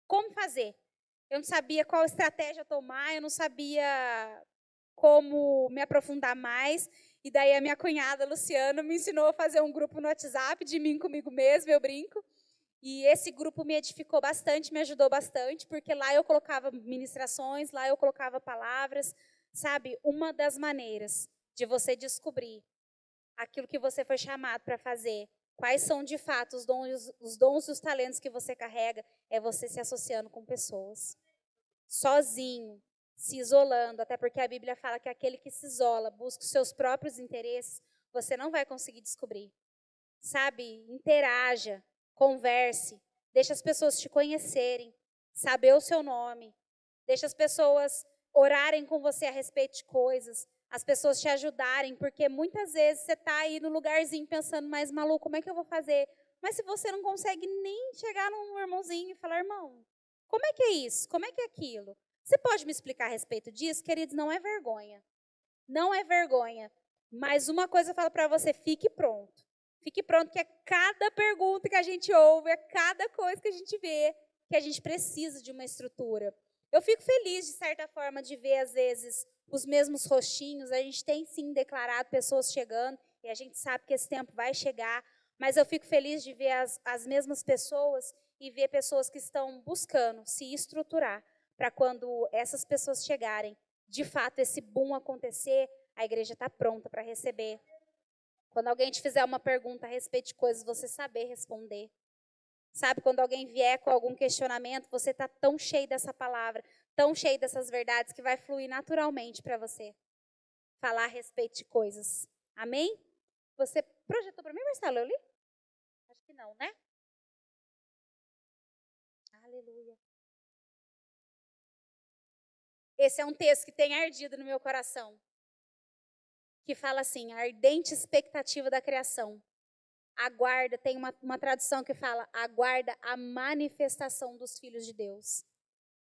como fazer. Eu não sabia qual estratégia tomar, eu não sabia como me aprofundar mais. E daí a minha cunhada, Luciana, me ensinou a fazer um grupo no WhatsApp de mim comigo mesma, eu brinco. E esse grupo me edificou bastante, me ajudou bastante, porque lá eu colocava ministrações, lá eu colocava palavras. Sabe, uma das maneiras de você descobrir aquilo que você foi chamado para fazer, quais são de fato os dons e os talentos que você carrega, é você se associando com pessoas. Sozinho, se isolando, até porque a Bíblia fala que aquele que se isola, busca os seus próprios interesses, você não vai conseguir descobrir. Sabe, interaja, converse, deixa as pessoas te conhecerem, saber o seu nome, deixa as pessoas orarem com você a respeito de coisas, as pessoas te ajudarem, porque muitas vezes você está aí no lugarzinho pensando, mas maluco, como é que eu vou fazer? Mas se você não consegue nem chegar num irmãozinho e falar, irmão, como é que é isso? Como é que é aquilo? Você pode me explicar a respeito disso? Queridos, não é vergonha. Não é vergonha. Mas uma coisa eu falo para você, fique pronto. Fique pronto, que é cada pergunta que a gente ouve, é cada coisa que a gente vê, que a gente precisa de uma estrutura. Eu fico feliz, de certa forma, de ver, às vezes, os mesmos rostinhos. A gente tem, sim, declarado pessoas chegando, e a gente sabe que esse tempo vai chegar, mas eu fico feliz de ver as mesmas pessoas e ver pessoas que estão buscando se estruturar para quando essas pessoas chegarem, de fato, esse boom acontecer, a igreja está pronta para receber. Quando alguém te fizer uma pergunta a respeito de coisas, você saber responder. Sabe, quando alguém vier com algum questionamento, você está tão cheio dessa palavra, tão cheio dessas verdades, que vai fluir naturalmente para você falar a respeito de coisas. Amém? Você projetou para mim, Marcelo? Eu li? Acho que não, né? Aleluia. Esse é um texto que tem ardido no meu coração, que fala assim, a ardente expectativa da criação. Aguarda, tem uma tradução que fala, aguarda a manifestação dos filhos de Deus.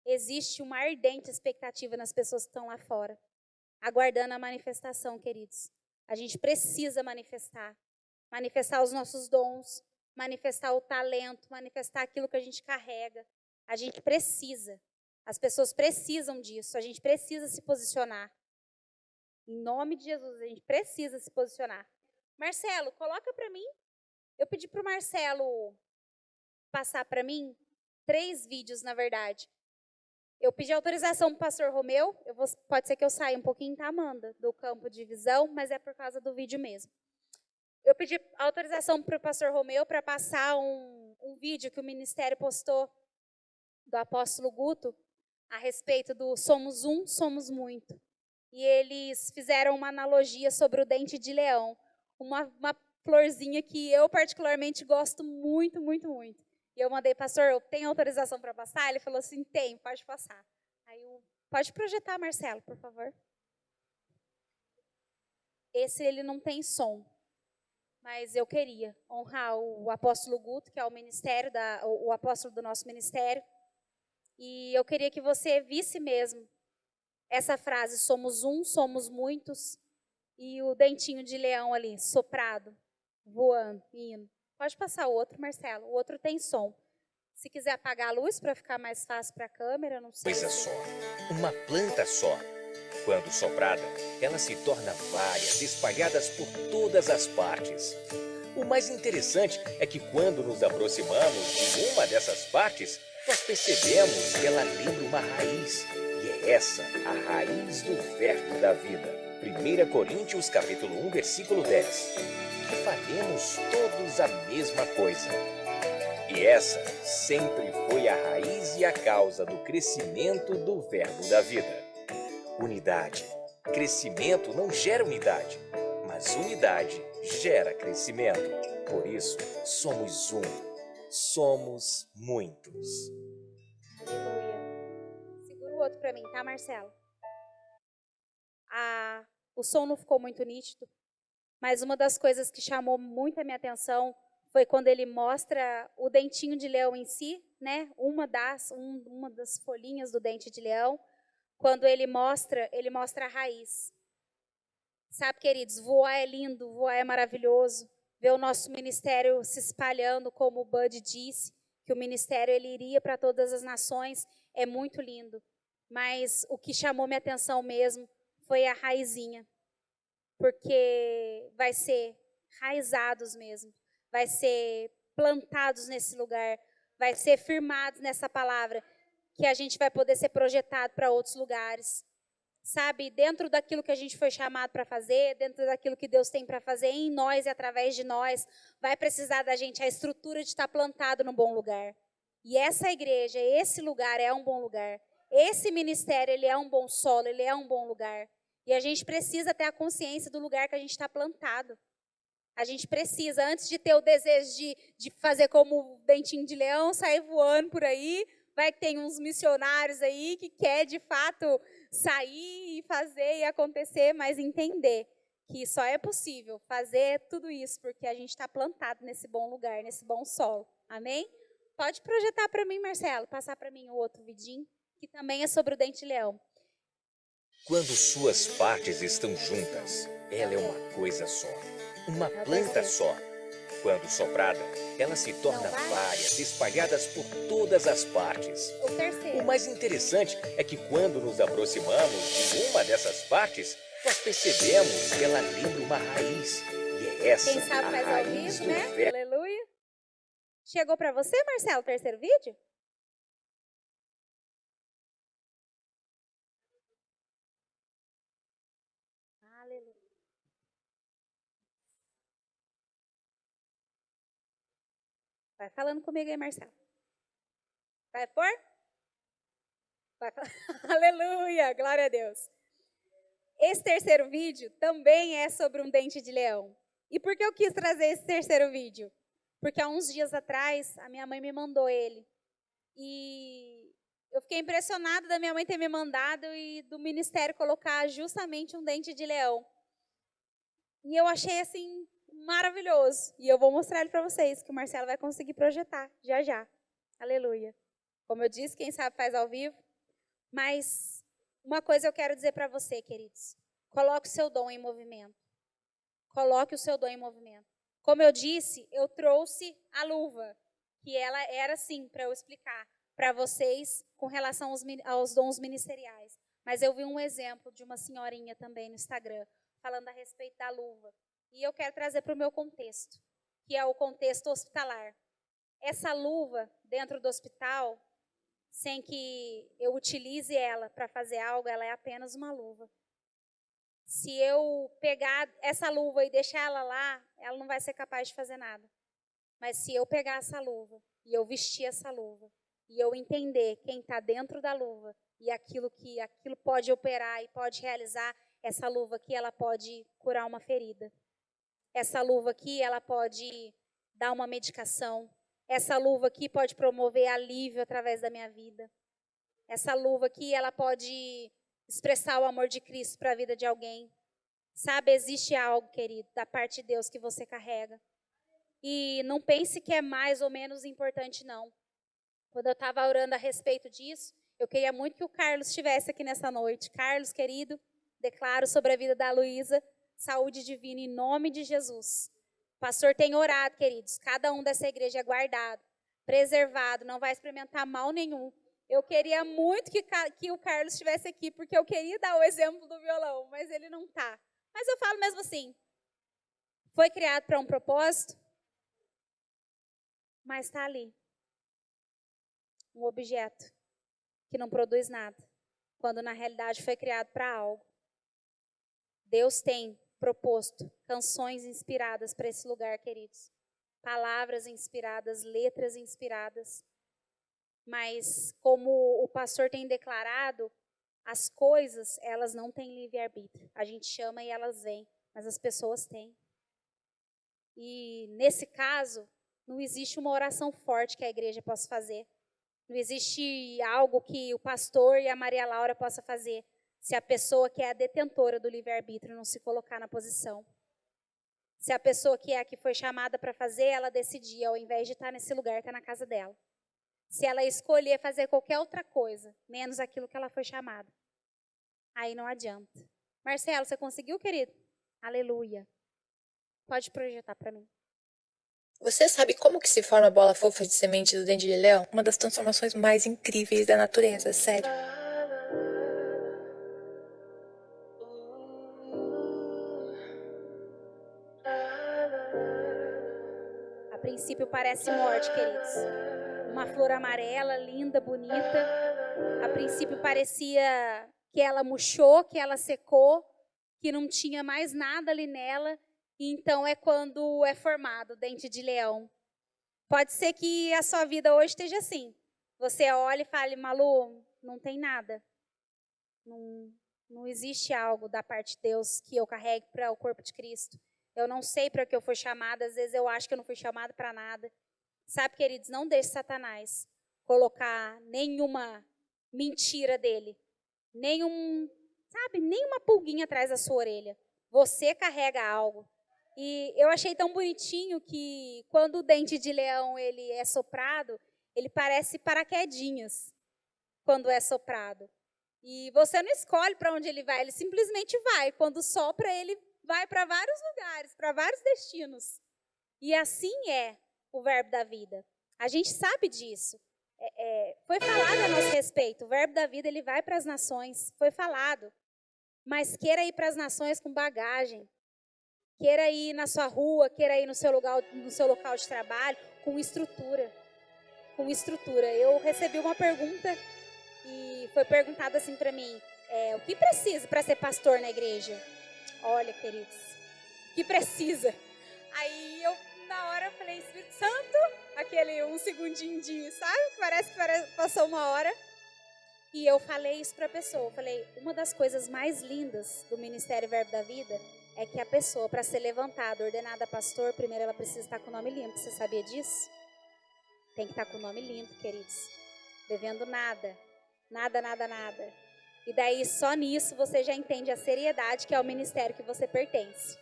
Existe uma ardente expectativa nas pessoas que estão lá fora, aguardando a manifestação, queridos. A gente precisa manifestar os nossos dons, manifestar o talento, manifestar aquilo que a gente carrega. A gente precisa, as pessoas precisam disso, a gente precisa se posicionar. Em nome de Jesus, a gente precisa se posicionar. Marcelo, coloca para mim. Eu pedi para o Marcelo passar para mim 3 vídeos, na verdade. Eu pedi autorização para o pastor Romeu. Pode ser que eu saia um pouquinho, tá, Amanda, do campo de visão, mas é por causa do vídeo mesmo. Eu pedi autorização para o pastor Romeu para passar um vídeo que o ministério postou do apóstolo Guto a respeito do somos um, somos muito. E eles fizeram uma analogia sobre o dente de leão. Uma florzinha que eu particularmente gosto muito, muito, muito. E eu mandei, pastor, eu tenho autorização para passar? Ele falou assim, tem, pode passar. Aí pode projetar, Marcelo, por favor. Esse ele não tem som, mas eu queria honrar o apóstolo Guto, que é o apóstolo do nosso ministério. E eu queria que você visse mesmo essa frase, somos um, somos muitos, e o dentinho de leão ali, soprado, voando, indo. Pode passar o outro, Marcelo. O outro tem som. Se quiser apagar a luz para ficar mais fácil para a câmera, não sei. Coisa só, uma planta só. Quando soprada, ela se torna várias, espalhadas por todas as partes. O mais interessante é que quando nos aproximamos de uma dessas partes, nós percebemos que ela lembra uma raiz. E é essa a raiz do verbo da vida. 1 Coríntios capítulo 1, versículo 10. Que faremos todos a mesma coisa. E essa sempre foi a raiz e a causa do crescimento do verbo da vida. Unidade. Crescimento não gera unidade, mas unidade gera crescimento. Por isso, somos um. Somos muitos. Aleluia. Segura o outro para mim, tá, Marcelo? O som não ficou muito nítido, mas uma das coisas que chamou muito a minha atenção foi quando ele mostra o dentinho de leão em si, né? Uma das folhinhas do dente de leão. Quando ele mostra a raiz. Sabe, queridos, voar é lindo, voar é maravilhoso. Ver o nosso ministério se espalhando, como o Bud disse, que o ministério ele iria para todas as nações, é muito lindo. Mas o que chamou minha atenção mesmo foi a raizinha. Porque vai ser raizados mesmo, vai ser plantados nesse lugar, vai ser firmados nessa palavra, que a gente vai poder ser projetado para outros lugares. Sabe, dentro daquilo que a gente foi chamado para fazer, dentro daquilo que Deus tem para fazer em nós e através de nós, vai precisar da gente a estrutura de estar plantado num bom lugar. E essa igreja, esse lugar é um bom lugar. Esse ministério, ele é um bom solo, ele é um bom lugar. E a gente precisa ter a consciência do lugar que a gente está plantado. A gente precisa, antes de ter o desejo de fazer como o dentinho de leão, sair voando por aí, vai que tem uns missionários aí que quer, de fato, sair e fazer e acontecer, mas entender que só é possível fazer tudo isso porque a gente está plantado nesse bom lugar, nesse bom solo. Amém? Pode projetar para mim, Marcelo, passar para mim o outro vidinho, que também é sobre o dente-leão. Quando suas partes estão juntas, ela é uma coisa só, uma planta só. Quando soprada, ela se torna várias, espalhadas por todas as partes. O terceiro. O mais interessante é que quando nos aproximamos de uma dessas partes, nós percebemos que ela lembra uma raiz. E é essa Quem sabe a faz ao raiz vivo, do né? verbo. Aleluia. Chegou para você, Marcelo, o terceiro vídeo? Aleluia. Vai falando comigo aí, Marcelo. Vai pôr? Vai falar. Aleluia, glória a Deus. Esse terceiro vídeo também é sobre um dente de leão. E por que eu quis trazer esse terceiro vídeo? Porque há uns dias atrás, a minha mãe me mandou ele. E eu fiquei impressionada da minha mãe ter me mandado e do ministério colocar justamente um dente de leão. E eu achei, assim, maravilhoso. E eu vou mostrar ele para vocês, que o Marcelo vai conseguir projetar já já. Aleluia. Como eu disse, quem sabe faz ao vivo. Mas uma coisa eu quero dizer para você, queridos. Coloque o seu dom em movimento. Coloque o seu dom em movimento. Como eu disse, eu trouxe a luva, que ela era assim, para eu explicar para vocês com relação aos dons ministeriais. Mas eu vi um exemplo de uma senhorinha também no Instagram, falando a respeito da luva. E eu quero trazer para o meu contexto, que é o contexto hospitalar. Essa luva dentro do hospital, sem que eu utilize ela para fazer algo, ela é apenas uma luva. Se eu pegar essa luva e deixar ela lá, ela não vai ser capaz de fazer nada. Mas se eu pegar essa luva e eu vestir essa luva e eu entender quem está dentro da luva e aquilo pode operar e pode realizar, essa luva aqui ela pode curar uma ferida. Essa luva aqui ela pode dar uma medicação. Essa luva aqui pode promover alívio através da minha vida. Essa luva aqui ela pode expressar o amor de Cristo para a vida de alguém. Sabe, existe algo, querido, da parte de Deus que você carrega. E não pense que é mais ou menos importante, não. Quando eu estava orando a respeito disso, eu queria muito que o Carlos estivesse aqui nessa noite. Carlos, querido, declaro sobre a vida da Luísa, saúde divina em nome de Jesus. O pastor tem orado, queridos. Cada um dessa igreja é guardado, preservado, não vai experimentar mal nenhum. Eu queria muito que o Carlos estivesse aqui, porque eu queria dar o exemplo do violão, mas ele não está. Mas eu falo mesmo assim, foi criado para um propósito, mas está ali. Um objeto que não produz nada, quando na realidade foi criado para algo. Deus tem proposto canções inspiradas para esse lugar, queridos. Palavras inspiradas, letras inspiradas. Mas como o pastor tem declarado, as coisas, elas não têm livre-arbítrio. A gente chama e elas vêm, mas as pessoas têm. E nesse caso, não existe uma oração forte que a igreja possa fazer. Não existe algo que o pastor e a Maria Laura possam fazer se a pessoa que é a detentora do livre-arbítrio não se colocar na posição. Se a pessoa que é a que foi chamada para fazer, ela decidir, ao invés de estar nesse lugar, estar na casa dela. Se ela escolher fazer qualquer outra coisa, menos aquilo que ela foi chamada, aí não adianta. Marcelo, você conseguiu, querido? Aleluia. Pode projetar para mim. Você sabe como que se forma a bola fofa de semente do dente de leão? Uma das transformações mais incríveis da natureza, sério. A princípio parece morte, queridos. Uma flor amarela, linda, bonita. A princípio parecia que ela murchou, que ela secou, que não tinha mais nada ali nela. E então é quando é formado o dente de leão. Pode ser que a sua vida hoje esteja assim. Você olha e fale, Malu, não tem nada. Não existe algo da parte de Deus que eu carregue para o corpo de Cristo. Eu não sei para que eu fui chamada, às vezes eu acho que eu não fui chamada para nada. Sabe, queridos, não deixe Satanás colocar nenhuma mentira dele nenhuma pulguinha atrás da sua orelha. Você carrega algo. E eu achei tão bonitinho que quando o dente de leão ele é soprado, ele parece paraquedinhas quando é soprado. E você não escolhe para onde ele vai, ele simplesmente vai. Quando sopra, ele vai para vários lugares, para vários destinos. E assim é o verbo da vida. A gente sabe disso. Foi falado a nosso respeito. O verbo da vida, ele vai para as nações. Foi falado. Mas queira ir para as nações com bagagem. Queira ir na sua rua, queira ir no seu local de trabalho, com estrutura. Com estrutura. Eu recebi uma pergunta e foi perguntado assim para mim, o que precisa para ser pastor na igreja? Olha, queridos, o que precisa? Aí eu, na hora, falei, Espírito Santo, aquele um segundinho sabe? Parece que passou uma hora. E eu falei isso para a pessoa. Eu falei, uma das coisas mais lindas do Ministério Verbo da Vida é que a pessoa, para ser levantada, ordenada pastor, primeiro ela precisa estar com o nome limpo. Você sabia disso? Tem que estar com o nome limpo, queridos. Devendo nada. Nada, nada, nada. E daí, só nisso, você já entende a seriedade que é o ministério que você pertence.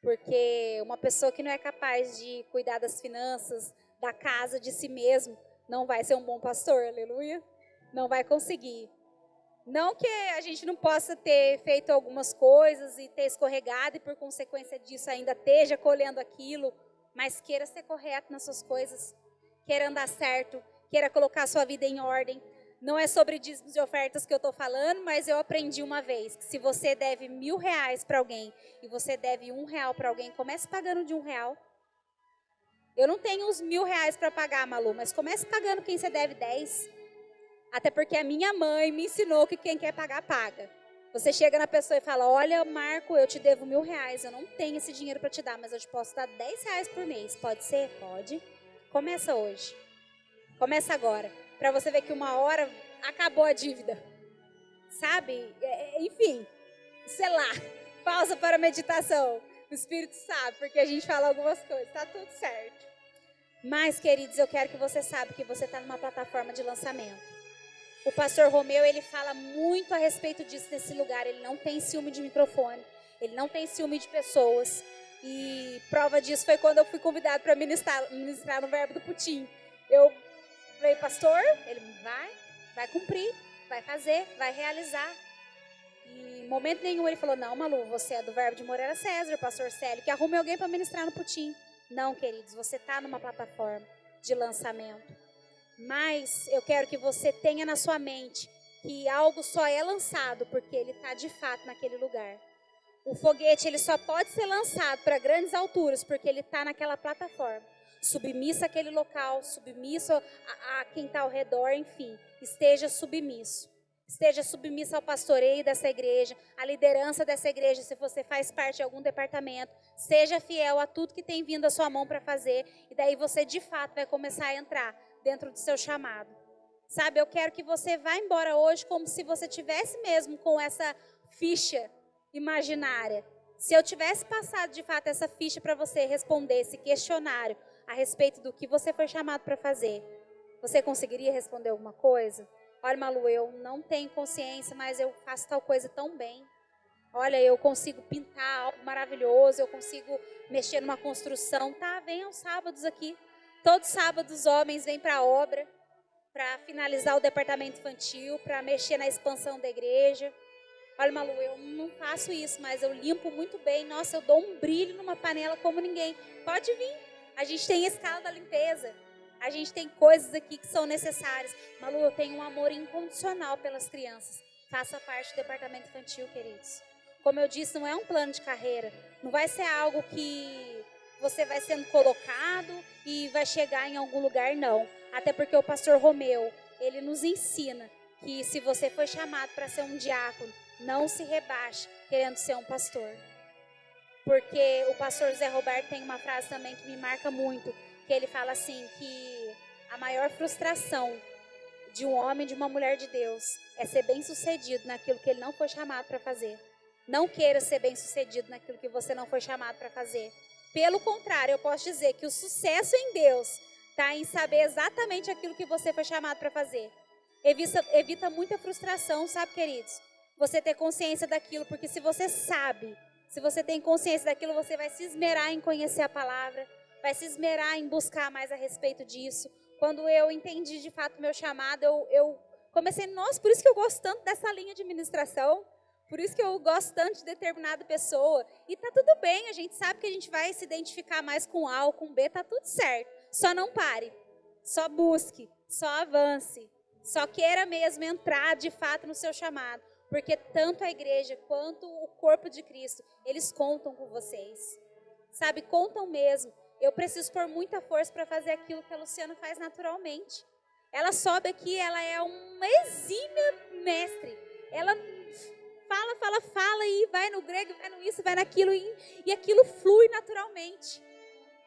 Porque uma pessoa que não é capaz de cuidar das finanças, da casa, de si mesmo, não vai ser um bom pastor, aleluia. Não vai conseguir. Não que a gente não possa ter feito algumas coisas e ter escorregado e por consequência disso ainda esteja colhendo aquilo, mas queira ser correto nas suas coisas, queira andar certo, queira colocar a sua vida em ordem. Não é sobre dízimos e ofertas que eu estou falando, mas eu aprendi uma vez que se você deve R$1.000 para alguém e você deve R$1 para alguém, comece pagando de R$1. Eu não tenho os R$1.000 para pagar, Malu, mas comece pagando quem você deve 10. Até porque a minha mãe me ensinou que quem quer pagar, paga. Você chega na pessoa e fala, olha, Marco, eu te devo R$1.000, eu não tenho esse dinheiro para te dar, mas eu te posso dar R$10 por mês. Pode ser? Pode. Começa hoje. Começa agora. Para você ver que uma hora acabou a dívida. Sabe? Enfim, sei lá. Pausa para meditação. O Espírito sabe, porque a gente fala algumas coisas. Tá tudo certo. Mas, queridos, eu quero que você saiba que você está numa plataforma de lançamento. O pastor Romeu, ele fala muito a respeito disso nesse lugar. Ele não tem ciúme de microfone. Ele não tem ciúme de pessoas. E prova disso foi quando eu fui convidado para ministrar no Verbo do Putim. Eu falei, pastor, ele vai cumprir, vai fazer, vai realizar. E em momento nenhum ele falou, não, Malu, você é do Verbo de Moreira César, o pastor Célio, que arrume alguém para ministrar no Putim. Não, queridos, você está numa plataforma de lançamento. Mas eu quero que você tenha na sua mente que algo só é lançado porque ele está de fato naquele lugar. O foguete ele só pode ser lançado para grandes alturas porque ele está naquela plataforma. Submisso àquele local, submisso a quem está ao redor, enfim. Esteja submisso. Esteja submisso ao pastoreio dessa igreja, à liderança dessa igreja, se você faz parte de algum departamento. Seja fiel a tudo que tem vindo à sua mão para fazer. E daí você, de fato, vai começar a entrar dentro do seu chamado. Sabe, eu quero que você vá embora hoje como se você tivesse mesmo com essa ficha imaginária. Se eu tivesse passado, de fato, essa ficha para você responder esse questionário a respeito do que você foi chamado para fazer, você conseguiria responder alguma coisa? Olha, Malu, eu não tenho consciência, mas eu faço tal coisa tão bem. Olha, eu consigo pintar algo maravilhoso, eu consigo mexer numa construção. Tá, venham sábados aqui. Todos sábados os homens vêm para a obra, para finalizar o departamento infantil, para mexer na expansão da igreja. Olha, Malu, eu não faço isso, mas eu limpo muito bem. Nossa, eu dou um brilho numa panela como ninguém. Pode vir. A gente tem escala da limpeza. A gente tem coisas aqui que são necessárias. Malu, eu tenho um amor incondicional pelas crianças. Faça parte do departamento infantil, queridos. Como eu disse, não é um plano de carreira. Não vai ser algo que você vai sendo colocado e vai chegar em algum lugar, não. Até porque o pastor Romeu, ele nos ensina que se você foi chamado para ser um diácono, não se rebaixe querendo ser um pastor. Porque o pastor Zé Roberto tem uma frase também que me marca muito, que ele fala assim, que a maior frustração de um homem e de uma mulher de Deus é ser bem-sucedido naquilo que ele não foi chamado para fazer. Não queira ser bem-sucedido naquilo que você não foi chamado para fazer. Pelo contrário, eu posso dizer que o sucesso em Deus está em saber exatamente aquilo que você foi chamado para fazer. evita muita frustração, sabe, queridos? Você ter consciência daquilo, porque se você sabe, se você tem consciência daquilo, você vai se esmerar em conhecer a palavra, vai se esmerar em buscar mais a respeito disso. Quando eu entendi de fato o meu chamado, eu comecei, nossa, por isso que eu gosto tanto dessa linha de ministração, por isso que eu gosto tanto de determinada pessoa. E tá tudo bem, a gente sabe que a gente vai se identificar mais com A ou com B, tá tudo certo. Só não pare, só busque, só avance, só queira mesmo entrar de fato no seu chamado. Porque tanto a igreja quanto o corpo de Cristo, eles contam com vocês. Sabe, contam mesmo. Eu preciso pôr muita força para fazer aquilo que a Luciana faz naturalmente. Ela sobe aqui, ela é uma exímia mestre. Ela fala e vai no grego, vai no isso, vai naquilo e aquilo flui naturalmente.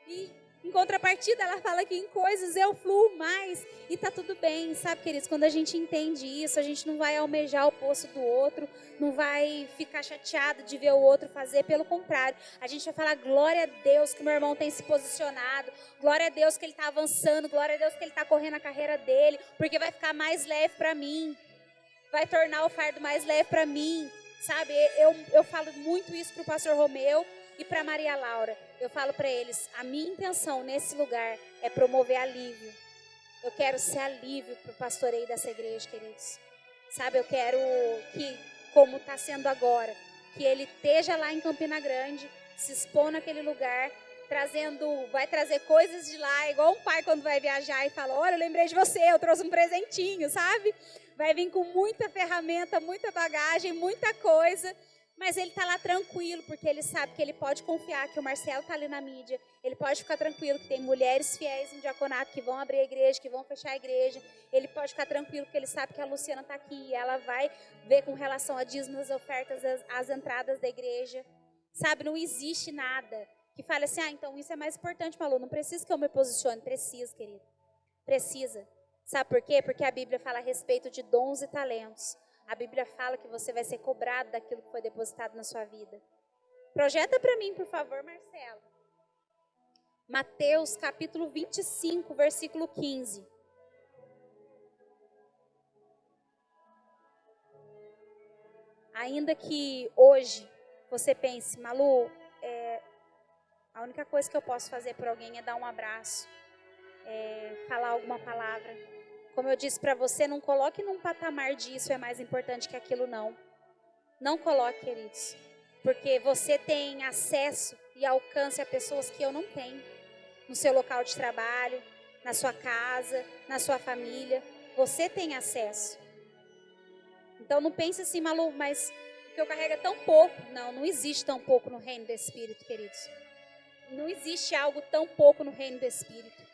E em contrapartida, ela fala que em coisas eu fluo mais e tá tudo bem, sabe, queridos? Quando a gente entende isso, a gente não vai almejar o poço do outro, não vai ficar chateado de ver o outro fazer, pelo contrário, a gente vai falar glória a Deus que meu irmão tem se posicionado, glória a Deus que ele está avançando, glória a Deus que ele está correndo a carreira dele, porque vai ficar mais leve para mim, vai tornar o fardo mais leve para mim, sabe? Eu falo muito isso para o pastor Romeu e para Maria Laura. Eu falo para eles, a minha intenção nesse lugar é promover alívio. Eu quero ser alívio para o pastoreio dessa igreja, queridos. Sabe, eu quero que, como está sendo agora, que ele esteja lá em Campina Grande, se expor naquele lugar, vai trazer coisas de lá, igual um pai quando vai viajar e fala, olha, eu lembrei de você, eu trouxe um presentinho, sabe? Vai vir com muita ferramenta, muita bagagem, muita coisa. Mas ele está lá tranquilo, porque ele sabe que ele pode confiar que o Marcelo está ali na mídia. Ele pode ficar tranquilo que tem mulheres fiéis no diaconato que vão abrir a igreja, que vão fechar a igreja. Ele pode ficar tranquilo porque ele sabe que a Luciana está aqui e ela vai ver com relação a dízimos, as ofertas, as entradas da igreja. Sabe, não existe nada que fale assim, então isso é mais importante, Malu. Não precisa que eu me posicione. Precisa, querido. Precisa. Sabe por quê? Porque a Bíblia fala a respeito de dons e talentos. A Bíblia fala que você vai ser cobrado daquilo que foi depositado na sua vida. Projeta para mim, por favor, Marcelo. Mateus, capítulo 25, versículo 15. Ainda que hoje você pense, Malu, a única coisa que eu posso fazer por alguém é dar um abraço, falar alguma palavra. Como eu disse para você, não coloque num patamar de isso é mais importante que aquilo, não. Não coloque, queridos. Porque você tem acesso e alcance a pessoas que eu não tenho. No seu local de trabalho, na sua casa, na sua família. Você tem acesso. Então não pense assim, Malu, mas o que eu carrego é tão pouco. Não, não existe tão pouco no reino do Espírito, queridos. Não existe algo tão pouco no reino do Espírito.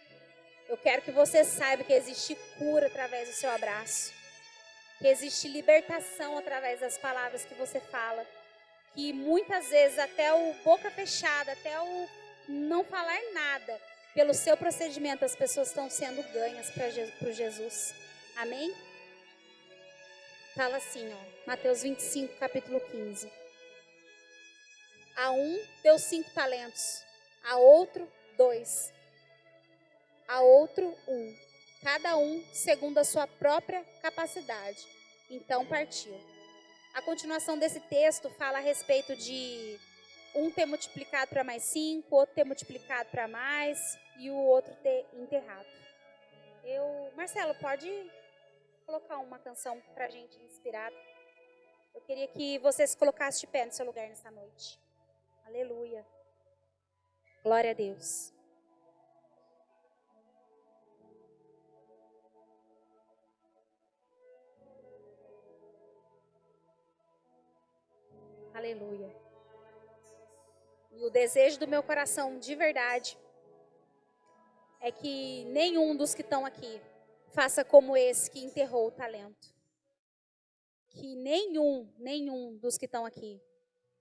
Eu quero que você saiba que existe cura através do seu abraço. Que existe libertação através das palavras que você fala. Que muitas vezes até o boca fechada, até o não falar nada, pelo seu procedimento as pessoas estão sendo ganhas para Jesus. Amém? Fala assim, Mateus 25, capítulo 15. A um deu 5 talentos, a outro 2. A outro 1, cada um segundo a sua própria capacidade. Então partiu. A continuação desse texto fala a respeito de um ter multiplicado para mais 5, outro ter multiplicado para mais e o outro ter enterrado. Marcelo, pode colocar uma canção para a gente inspirada? Eu queria que você se colocasse de pé no seu lugar nessa noite. Aleluia. Glória a Deus. Aleluia. E o desejo do meu coração, de verdade, é que nenhum dos que estão aqui faça como esse que enterrou o talento. Que nenhum dos que estão aqui.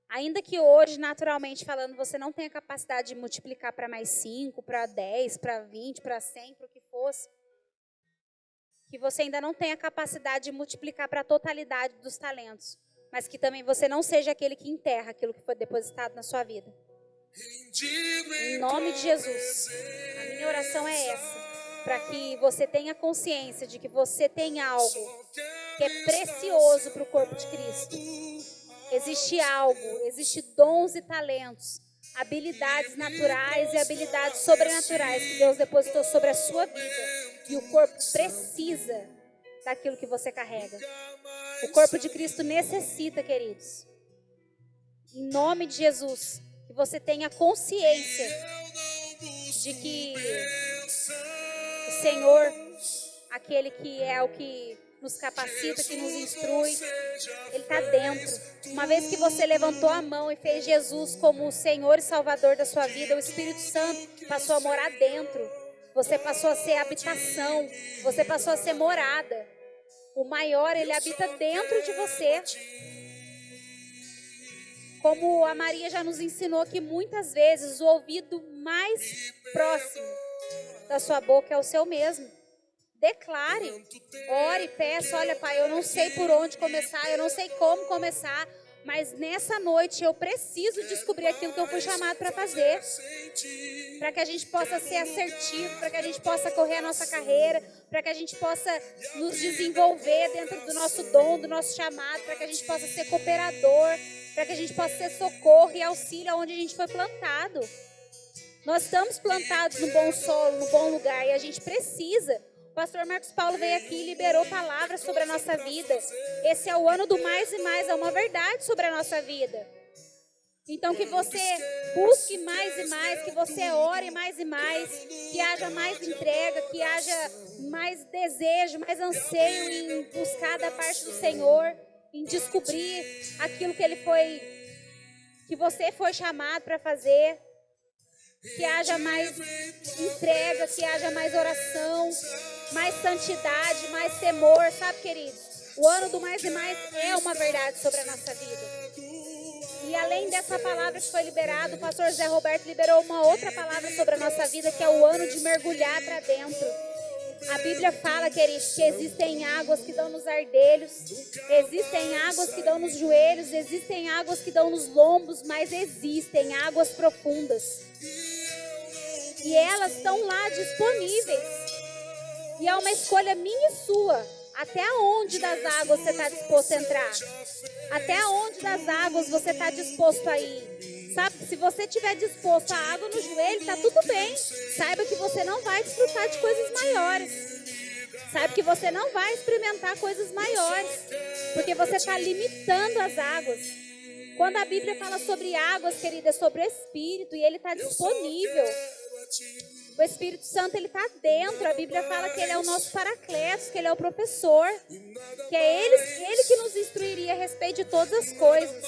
Ainda que hoje, naturalmente falando, você não tenha capacidade de multiplicar para mais 5, para 10, para 20, para 100, para o que fosse. Que você ainda não tenha capacidade de multiplicar para a totalidade dos talentos. Mas que também você não seja aquele que enterra aquilo que foi depositado na sua vida. Em nome de Jesus. A minha oração é essa. para que você tenha consciência de que você tem algo que é precioso para o corpo de Cristo. Existe algo, existe dons e talentos, habilidades naturais e habilidades sobrenaturais que Deus depositou sobre a sua vida. E o corpo precisa daquilo que você carrega. O corpo de Cristo necessita, queridos. Em nome de Jesus, que você tenha consciência de que o Senhor, aquele que é o que nos capacita, que nos instrui, Ele está dentro. Uma vez que você levantou a mão e fez Jesus como o Senhor e Salvador da sua vida, o Espírito Santo passou a morar dentro. Você passou a ser habitação, você passou a ser morada. O maior, Ele habita dentro de você. Como a Maria já nos ensinou que muitas vezes o ouvido mais próximo da sua boca é o seu mesmo. Declare, ore, peça, olha, Pai, eu não sei por onde começar, eu não sei como começar, mas nessa noite eu preciso descobrir aquilo que eu fui chamado para fazer, para que a gente possa ser assertivo, para que a gente possa correr a nossa carreira, para que a gente possa nos desenvolver dentro do nosso dom, do nosso chamado, para que a gente possa ser cooperador, para que a gente possa ser socorro e auxílio onde a gente foi plantado. Nós estamos plantados no bom solo, no bom lugar, e a gente precisa. O pastor Marcos Paulo veio aqui e liberou palavras sobre a nossa vida. Esse é o ano do mais e mais, é uma verdade sobre a nossa vida. Então que você busque mais e mais, que você ore mais e mais, que haja mais entrega, que haja mais desejo, mais anseio em buscar da parte do Senhor, em descobrir aquilo que você foi chamado para fazer. Que haja mais entrega, que haja mais oração, mais santidade, mais temor, sabe, queridos? O ano do mais e mais é uma verdade sobre a nossa vida. E além dessa palavra que foi liberada, o pastor Zé Roberto liberou uma outra palavra sobre a nossa vida, que é o ano de mergulhar para dentro. A Bíblia fala, queridos, que existem águas que dão nos ardelhos, existem águas que dão nos joelhos, existem águas que dão nos lombos, mas existem águas profundas. E elas estão lá disponíveis. E é uma escolha minha e sua. Até onde das águas você está disposto a entrar? Até onde das águas você está disposto a ir? Sabe, se você estiver disposto a água no joelho, está tudo bem. Saiba que você não vai desfrutar de coisas maiores. Saiba que você não vai experimentar coisas maiores. Porque você está limitando as águas. Quando a Bíblia fala sobre águas, querida, é sobre o Espírito. E ele está disponível. O Espírito Santo, ele está dentro. A Bíblia fala que ele é o nosso paracletos, que ele é o professor, que é ele que nos instruiria a respeito de todas as coisas.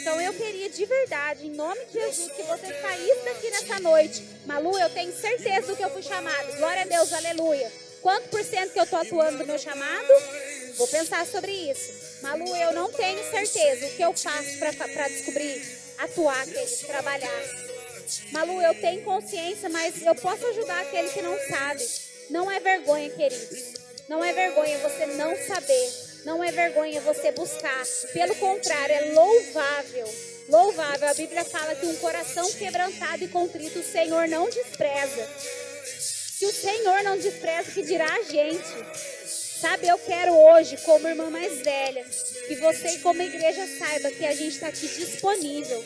Então eu queria de verdade, em nome de Jesus, que você saísse daqui nessa noite. Malu, eu tenho certeza do que eu fui chamado. Glória a Deus, aleluia. Quanto por cento que eu estou atuando do meu chamado? Vou pensar sobre isso. Malu, eu não tenho certeza o que eu faço para descobrir, atuar, trabalhar. Malu, eu tenho consciência, mas eu posso ajudar aquele que não sabe. Não é vergonha, queridos. Não é vergonha você não saber. Não é vergonha você buscar. Pelo contrário, é louvável. Louvável. A Bíblia fala que um coração quebrantado e contrito o Senhor não despreza. Se o Senhor não despreza, que dirá a gente? Sabe, eu quero hoje, como irmã mais velha, que você e como igreja saiba que a gente está aqui disponível.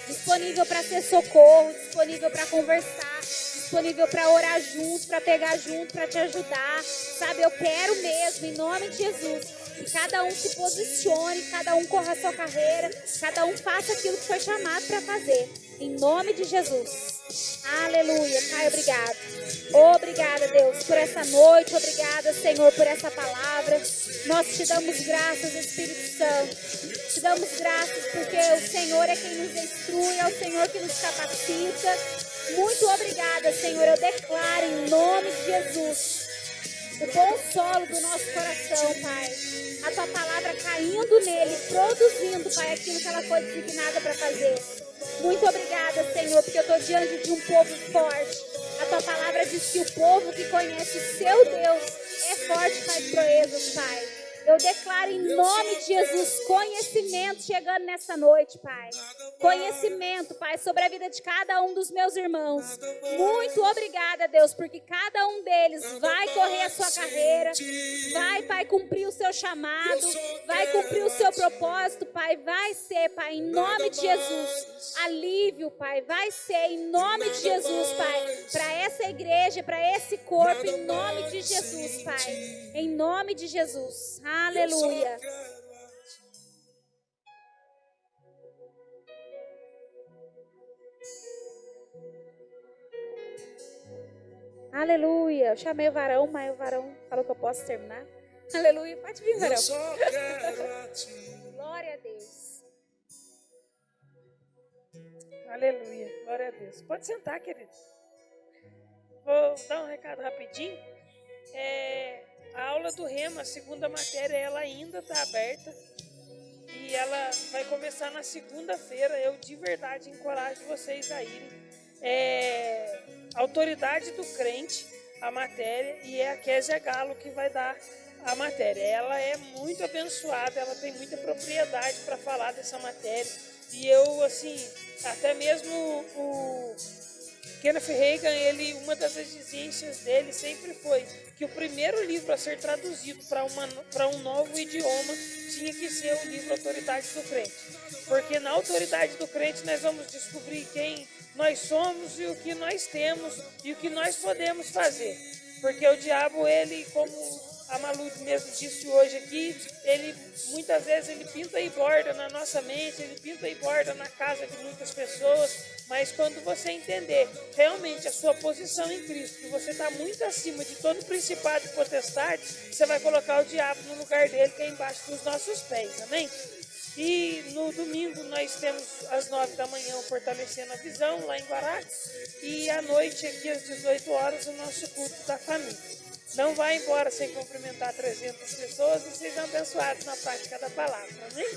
Disponível para ser socorro, disponível para conversar, disponível para orar junto, para pegar junto, para te ajudar. Sabe, eu quero mesmo, em nome de Jesus, que cada um se posicione, cada um corra a sua carreira, cada um faça aquilo que foi chamado para fazer. Em nome de Jesus. Aleluia. Pai, obrigado. Obrigada, Deus, por essa noite. Obrigada, Senhor, por essa palavra. Nós te damos graças, Espírito Santo. Te damos graças porque o Senhor é quem nos instrui, é o Senhor que nos capacita. Muito obrigada, Senhor. Eu declaro em nome de Jesus o bom solo do nosso coração, Pai. A tua palavra caindo nele, produzindo, Pai, aquilo que ela foi designada para fazer. Muito obrigada, Senhor, porque eu estou diante de um povo forte. A tua palavra diz que o povo que conhece o seu Deus é forte, faz proezas, Pai. Eu declaro em nome de Jesus conhecimento chegando nessa noite, Pai. Conhecimento, Pai, sobre a vida de cada um dos meus irmãos. Muito obrigada, Deus, porque cada um deles vai correr a sua carreira, vai, Pai, cumprir o seu chamado, vai cumprir o seu propósito, Pai. Vai ser, Pai, em nome de Jesus. Alívio, Pai, vai ser em nome de Jesus, Pai, para essa igreja, para esse corpo, em nome de Jesus, Pai. Em nome de Jesus. Aleluia. Aleluia. Eu chamei o varão, mas o varão falou que eu posso terminar. Aleluia. Pode vir, varão. Glória a Deus. Aleluia. Glória a Deus. Pode sentar, querido. Vou dar um recado rapidinho. A aula do Rema, a segunda matéria, ela ainda está aberta. E ela vai começar na segunda-feira. Eu de verdade encorajo vocês a irem. Autoridade do crente, a matéria, e é a Kézia Galo que vai dar a matéria. Ela é muito abençoada, ela tem muita propriedade para falar dessa matéria. E eu, assim, até mesmo o Kenneth Hagin, uma das exigências dele sempre foi que o primeiro livro a ser traduzido para um novo idioma tinha que ser o livro Autoridade do Crente. Porque na Autoridade do Crente nós vamos descobrir quem nós somos e o que nós temos e o que nós podemos fazer. Porque o diabo, ele, como a Malu mesmo disse hoje aqui, muitas vezes ele pinta e borda na nossa mente, ele pinta e borda na casa de muitas pessoas, mas quando você entender realmente a sua posição em Cristo, que você está muito acima de todo principado e potestade, você vai colocar o diabo no lugar dele, que é embaixo dos nossos pés, amém? E no domingo nós temos às 9 da manhã o Fortalecendo a Visão, lá em Guará, e à noite, aqui às 18 horas, o nosso culto da família. Não vá embora sem cumprimentar 300 pessoas e sejam abençoados na prática da palavra, amém?